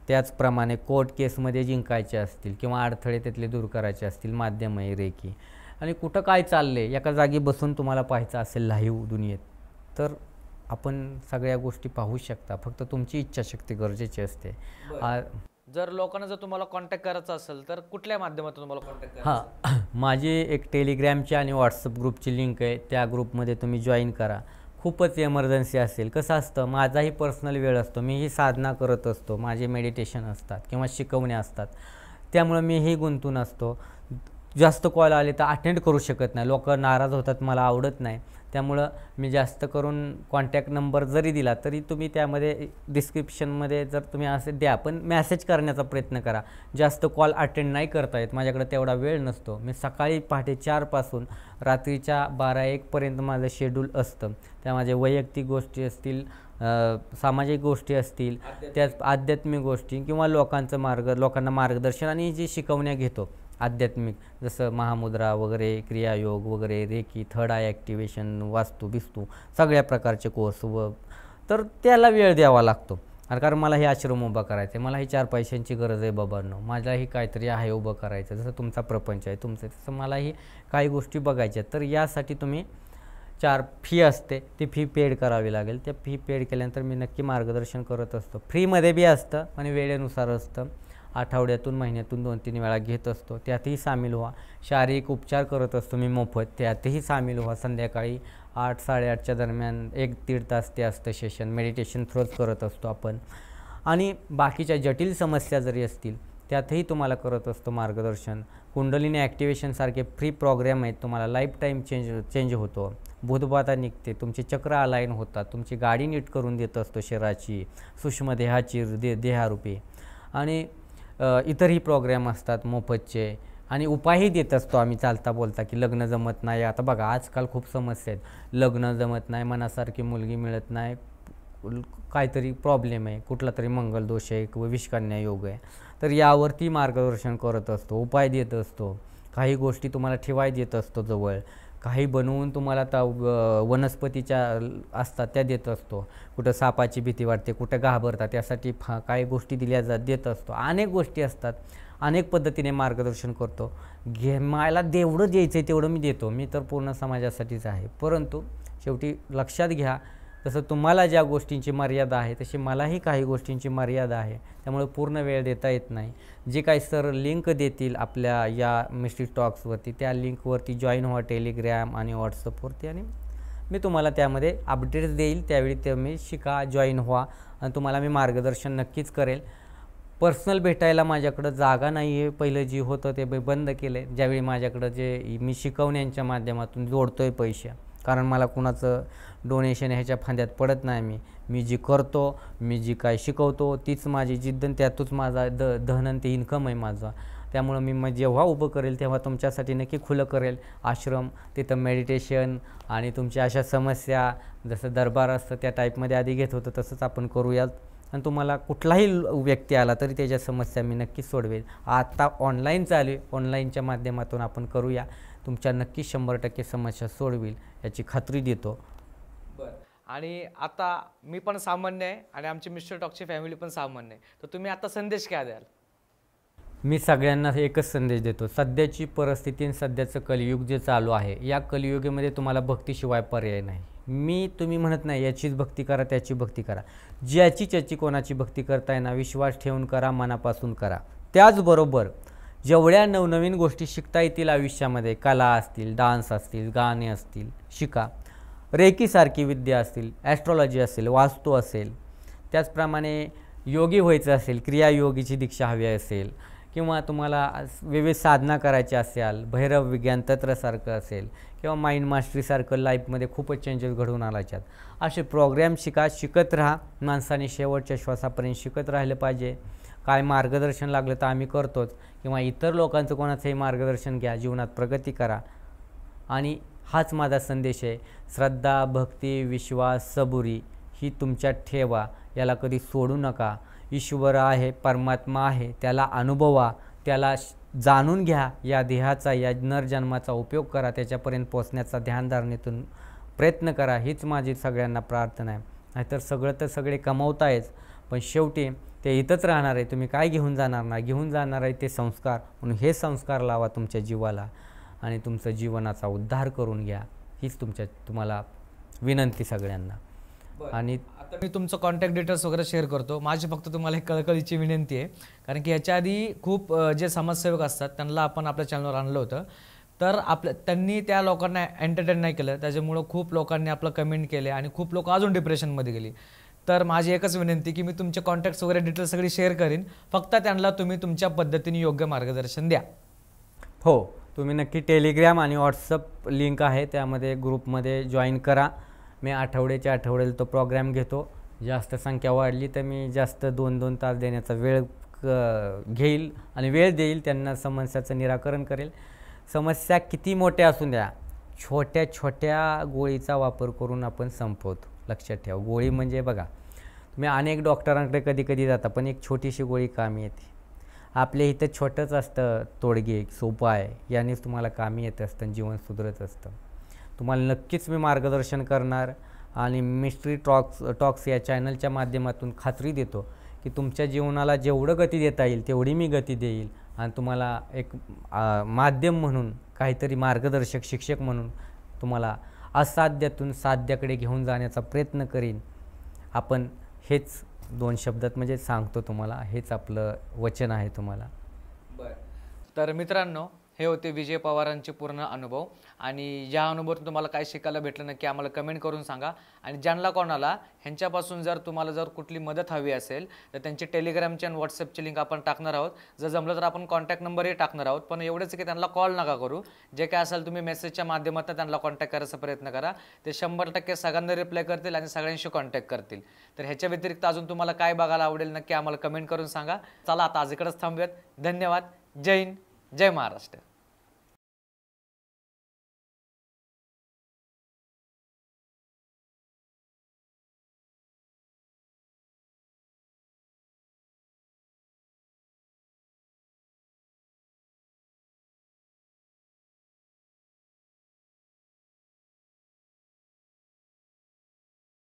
त्याचप्रमाणे कोर्ट केसमध्ये जिंकायचे असतील किंवा अडथळे त्यातले दूर करायचे असतील, माध्यम आहे रेकी. आणि कुठं काय चाललं आहे एका जागी बसून तुम्हाला पाहायचं असेल लाईव्ह दुनियेत, तर आपण सगळ्या गोष्टी पाहू शकता. फक्त तुमची इच्छाशक्ती गरजेची असते. जर लोकांना जर तुम्हाला कॉन्टॅक्ट करायचा असेल तर कुठल्या माध्यमातून तुम्हाला कॉन्टॅक्ट करायचं? हां, माझी एक टेलिग्रॅमची आणि व्हॉट्सअप ग्रुपची लिंक आहे. त्या ग्रुपमध्ये तुम्ही जॉईन करा. खूपच एमर्जन्सी असेल, कसं असतं माझाही पर्सनल वेळ असतो, मीही साधना करत असतो, माझे मेडिटेशन असतात किंवा शिकवणे असतात, त्यामुळं मीही गुंतून असतो. जास्त कॉल आले तर अटेंड करू शकत नाही, लोक नाराज होतात, मला आवडत नाही. त्यामुळं मी जास्त करून कॉन्टॅक्ट नंबर जरी दिला तरी तुम्ही त्यामध्ये डिस्क्रिप्शनमध्ये जर तुम्ही असे द्या, पण मॅसेज करण्याचा प्रयत्न करा. जास्त कॉल अटेंड नाही करता येत, माझ्याकडे तेवढा वेळ नसतो. मी सकाळी पहाटे 4 पासून रात्रीच्या 12-1 पर्यंत माझं शेड्यूल असतं. त्यामध्ये वैयक्तिक गोष्टी असतील, सामाजिक गोष्टी असतील, त्याच आध्यात्मिक गोष्टी किंवा लोकांना मार्गदर्शन आणि जी शिकवण्या घेतो आध्यात्मिक, जसं महामुद्रा वगैरे, क्रियायोग वगैरे, रेकी, थर्ड आय ॲक्टिवेशन, वास्तू बिस्तू, सगळ्या प्रकारचे कोर्स तर त्याला वेळ द्यावा लागतो. कारण मला हे आश्रम उभा करायचं आहे, मला ही 4 पैशांची गरज आहे बाबांनो, माझ्याही काहीतरी आहे उभं करायचं, जसं तुमचा प्रपंच आहे तुमचं, तसं मलाही काही गोष्टी बघायच्या. तर यासाठी तुम्ही 4 फी असते, ती फी पेड करावी लागेल. त्या फी पेड केल्यानंतर मी नक्की मार्गदर्शन करत असतो. फ्रीमध्ये बी असतं आणि वेळेनुसार असतं. आठवड्यातून महिन्यातून 2-3 वेळा घेत असतो, त्यातही सामील व्हा. शारीरिक उपचार करत असतो मी मोफत, त्यातही सामील व्हा. संध्याकाळी 8-8:30च्या दरम्यान 1-1.5 तास ते असतं सेशन, मेडिटेशन थ्रोच करत असतो आपण. आणि बाकीच्या जटिल समस्या जरी असतील त्यातही तुम्हाला करत असतो मार्गदर्शन. कुंडलिनी ॲक्टिवेशनसारखे फ्री प्रोग्रॅम आहेत, तुम्हाला लाईफ टाईम चेंज होतो, बुधबाधा निघते, तुमचे चक्र अलाईन होतात, तुमची गाडी नीट करून देत असतो शरीराची, सूक्ष्म देहाची देहारूपी. आणि इतरही प्रोग्रॅम असतात मोफतचे आणि उपायही देत असतो आम्ही चालता बोलता, की लग्न जमत नाही. आता बघा आजकाल खूप समस्या आहेत, लग्न जमत नाही, मनासारखी मुलगी मिळत नाही, काहीतरी प्रॉब्लेम आहे, कुठला तरी मंगलदोष आहे किंवा विषकन्या योग आहे, तर यावरती मार्गदर्शन करत असतो, उपाय देत असतो. काही गोष्टी तुम्हाला ठेवाय देत असतो जवळ, काही बनवून तुम्हाला वनस्पतीच्या असतात त्या देत असतो. कुठं सापाची भीती वाटते, कुठं घाबरतात, त्यासाठी काही गोष्टी देत असतो. अनेक गोष्टी असतात, अनेक पद्धतीने मार्गदर्शन करतो. मला जेवढं द्यायचं आहे तेवढं मी देतो, मी तर पूर्ण समाजासाठीच आहे. परंतु शेवटी लक्षात घ्या, तसं तुम्हाला ज्या गोष्टींची मर्यादा आहे तशी मलाही काही गोष्टींची मर्यादा आहे, त्यामुळे पूर्ण वेळ देता येत नाही. जे काही सर लिंक देतील आपल्या या मिस्ट्री टॉक्सवरती, त्या लिंकवरती जॉईन व्हा टेलिग्रॅम आणि व्हॉट्सअपवरती, आणि मी तुम्हाला त्यामध्ये अपडेट्स देईल. त्यावेळी तुम्ही शिका, जॉईन व्हा आणि तुम्हाला मी मार्गदर्शन नक्कीच करेल. पर्सनल भेटायला माझ्याकडं जागा नाही आहे, पहिलं जी होतं ते बंद केलं आहे. ज्यावेळी माझ्याकडं जे मी शिकवण्यांच्या माध्यमातून जोडतो आहे पैसे, कारण मला कुणाचं डोनेशन ह्याच्या फांद्यात पडत नाही. मी जी करतो, मी जी काय शिकवतो तीच माझी जिद्द, त्यातूच माझा धन ते इन्कम आहे माझा. त्यामुळं मी जेव्हा उभं करेल तेव्हा तुमच्यासाठी नक्की खुलं करेल आश्रम, तिथं मेडिटेशन आणि तुमच्या अशा समस्या जसं दरबार असतं त्या टाईपमध्ये आधी घेत होतं तसंच आपण करूयात. आणि तुम्हाला कुठलाही व्यक्ती आला तरी त्याच्या समस्या मी नक्कीच सोडवेल. आता ऑनलाईन चालू आहे, ऑनलाईनच्या माध्यमातून आपण करूया, तुमच्या नक्की 100% समस्या सोडवेल याची खात्री देतो. बरं, आणि आता मी पण सामान्य आहे आणि आमची मिस्टर टॉकची फॅमिली पण सामान्य आहे, तर तुम्ही आता संदेश काय द्याल? मी सगळ्यांना एकच संदेश देतो, सध्याची परिस्थिती आणि सध्याचं कलियुग जे चालू आहे, या कलियुगामध्ये तुम्हाला भक्तीशिवाय पर्याय नाही. तुम्ही म्हणत नाही याचीच भक्ती करा, त्याची भक्ती करा, ज्याची कोणाची भक्ती करताय ना, विश्वास ठेवून करा, मनापासून करा. त्याचबरोबर जेवढ्या नवनवीन गोष्टी शिकता येतील आयुष्यामध्ये, कला असतील, डान्स असतील, गाणे असतील, शिका. रेकीसारखी विद्या असतील, ॲस्ट्रॉलॉजी असेल, वास्तू असेल, त्याचप्रमाणे योगी व्हायचं असेल, क्रियायोगीची दीक्षा हवी असेल, किंवा तुम्हाला विविध साधना करायची असेल, भैरव विज्ञान तंत्रसारखं असेल, किंवा माइंड मास्टरीसारखं लाईफमध्ये खूपच चेंजेस घडवून आल्याच्यात, असे प्रोग्रॅम शिका, शिकत राहा. माणसाने शेवटच्या श्वासापर्यंत शिकत राहिलं पाहिजे, काय मार्गदर्शन लागलं तर आम्ही करतोच, किंवा इतर लोकांचं कोणाचंही मार्गदर्शन घ्या, जीवनात प्रगती करा. आणि हाच माझा संदेश आहे. श्रद्धा, भक्ती, विश्वास, सबुरी ही तुमच्यात ठेवा, याला कधी सोडू नका. ईश्वर आहे, परमात्मा आहे, त्याला अनुभवा, त्याला जाणून घ्या. या देहाचा, या नरजन्माचा उपयोग करा, त्याच्यापर्यंत पोचण्याचा ध्यानधारणेतून प्रयत्न करा. हीच माझी सगळ्यांना प्रार्थना आहे. नाहीतर सगळं तर सगळे कमवतायच, पण शेवटी ते इथंच राहणार आहे. तुम्ही काय घेऊन जाणार ना, घेऊन जाणार आहे ते संस्कार. म्हणून हे संस्कार लावा तुमच्या जीवाला आणि तुमचं जीवनाचा उद्धार करून घ्या. हीच तुम्हाला विनंती सगळ्यांना. आणि आता मी तुमचं कॉन्टॅक्ट डिटेल्स वगैरे शेअर करतो. माझी फक्त तुम्हाला एक कळकळीची विनंती आहे, कारण की याच्या आधी खूप जे समाजसेवक असतात त्यांना आपण आपल्या चॅनलवर आणलं होतं, तर त्यांनी त्या लोकांना एंटरटेन नाही केलं, त्याच्यामुळं खूप लोकांनी आपलं कमेंट केले आणि खूप लोक अजून डिप्रेशनमध्ये गेली. तर माझी एकच विनंती की मी तुमचे कॉन्टॅक्ट्स वगैरे डिटेल्स सगळी शेअर करीन, फक्त त्यांना तुम्ही तुमच्या पद्धतीने योग्य मार्गदर्शन द्या. हो, तुम्ही नक्की टेलिग्राम आणि व्हॉट्सअप लिंक आहे त्यामध्ये ग्रुपमध्ये जॉईन करा. मी आठवड्याला तो प्रोग्राम घेतो. जास्त संख्या वाढली तर मी जास्त 2-2 तास देण्याचा वेळ घेईल आणि वेळ देईल, त्यांना समस्याचं निराकरण करेल. समस्या किती मोठ्या असून द्या, छोट्या छोट्या गोळीचा वापर करून आपण संपवतो. लक्षात ठेवा, गोळी म्हणजे बघा, तुम्ही अनेक डॉक्टरांकडे कधी जाता, पण एक छोटीशी गोळी कामी येते. आपल्या इथं छोटंच असतं तोडगे, सोपं आहे, यानेच तुम्हाला कामी येत असतं, जीवन सुधरत असतं. तुम्हाला नक्कीच मी मार्गदर्शन करणार आणि मिस्ट्री टॉक्स या चॅनलच्या माध्यमातून खात्री देतो की तुमच्या जीवनाला जेवढं गती देता येईल तेवढी मी गती देईल आणि तुम्हाला एक माध्यम म्हणून, काहीतरी मार्गदर्शक, शिक्षक म्हणून तुम्हाला असाध्यातून साध्याकडे घेऊन जाण्याचा प्रयत्न करीन. आपण हेच 2 शब्दात म्हणजे सांगतो तुम्हाला, हेच आपलं वचन आहे तुम्हाला. बरं, तर मित्रांनो, हे होते विजय पवारांचे पूर्ण अनुभव. आणि या अनुभवातून तुम्हाला काय शिकायला भेटलं नक्की आम्हाला कमेंट करून सांगा. आणि ज्यांना कोणाला ह्यांच्यापासून तुम्हाला जर कुठली मदत हवी असेल तर त्यांची टेलिग्रामची आणि व्हॉट्सअपची लिंक आपण टाकणार आहोत. जर जमलं तर आपण कॉन्टॅक्ट नंबरही टाकणार आहोत. पण एवढंच की त्यांना कॉल नका करू. जे काय असेल तुम्ही मेसेजच्या माध्यमातून त्यांना कॉन्टॅक्ट करायचा प्रयत्न करा. ते 100% सगळ्यांना रिप्लाय करतील आणि सगळ्यांशी कॉन्टॅक्ट करतील. तर ह्याच्या व्यतिरिक्त अजून तुम्हाला काय बघायला आवडेल नक्की आम्हाला कमेंट करून सांगा. चला आता आज इकडेच थांबूयात. धन्यवाद. जय हिंद, जय महाराष्ट्र.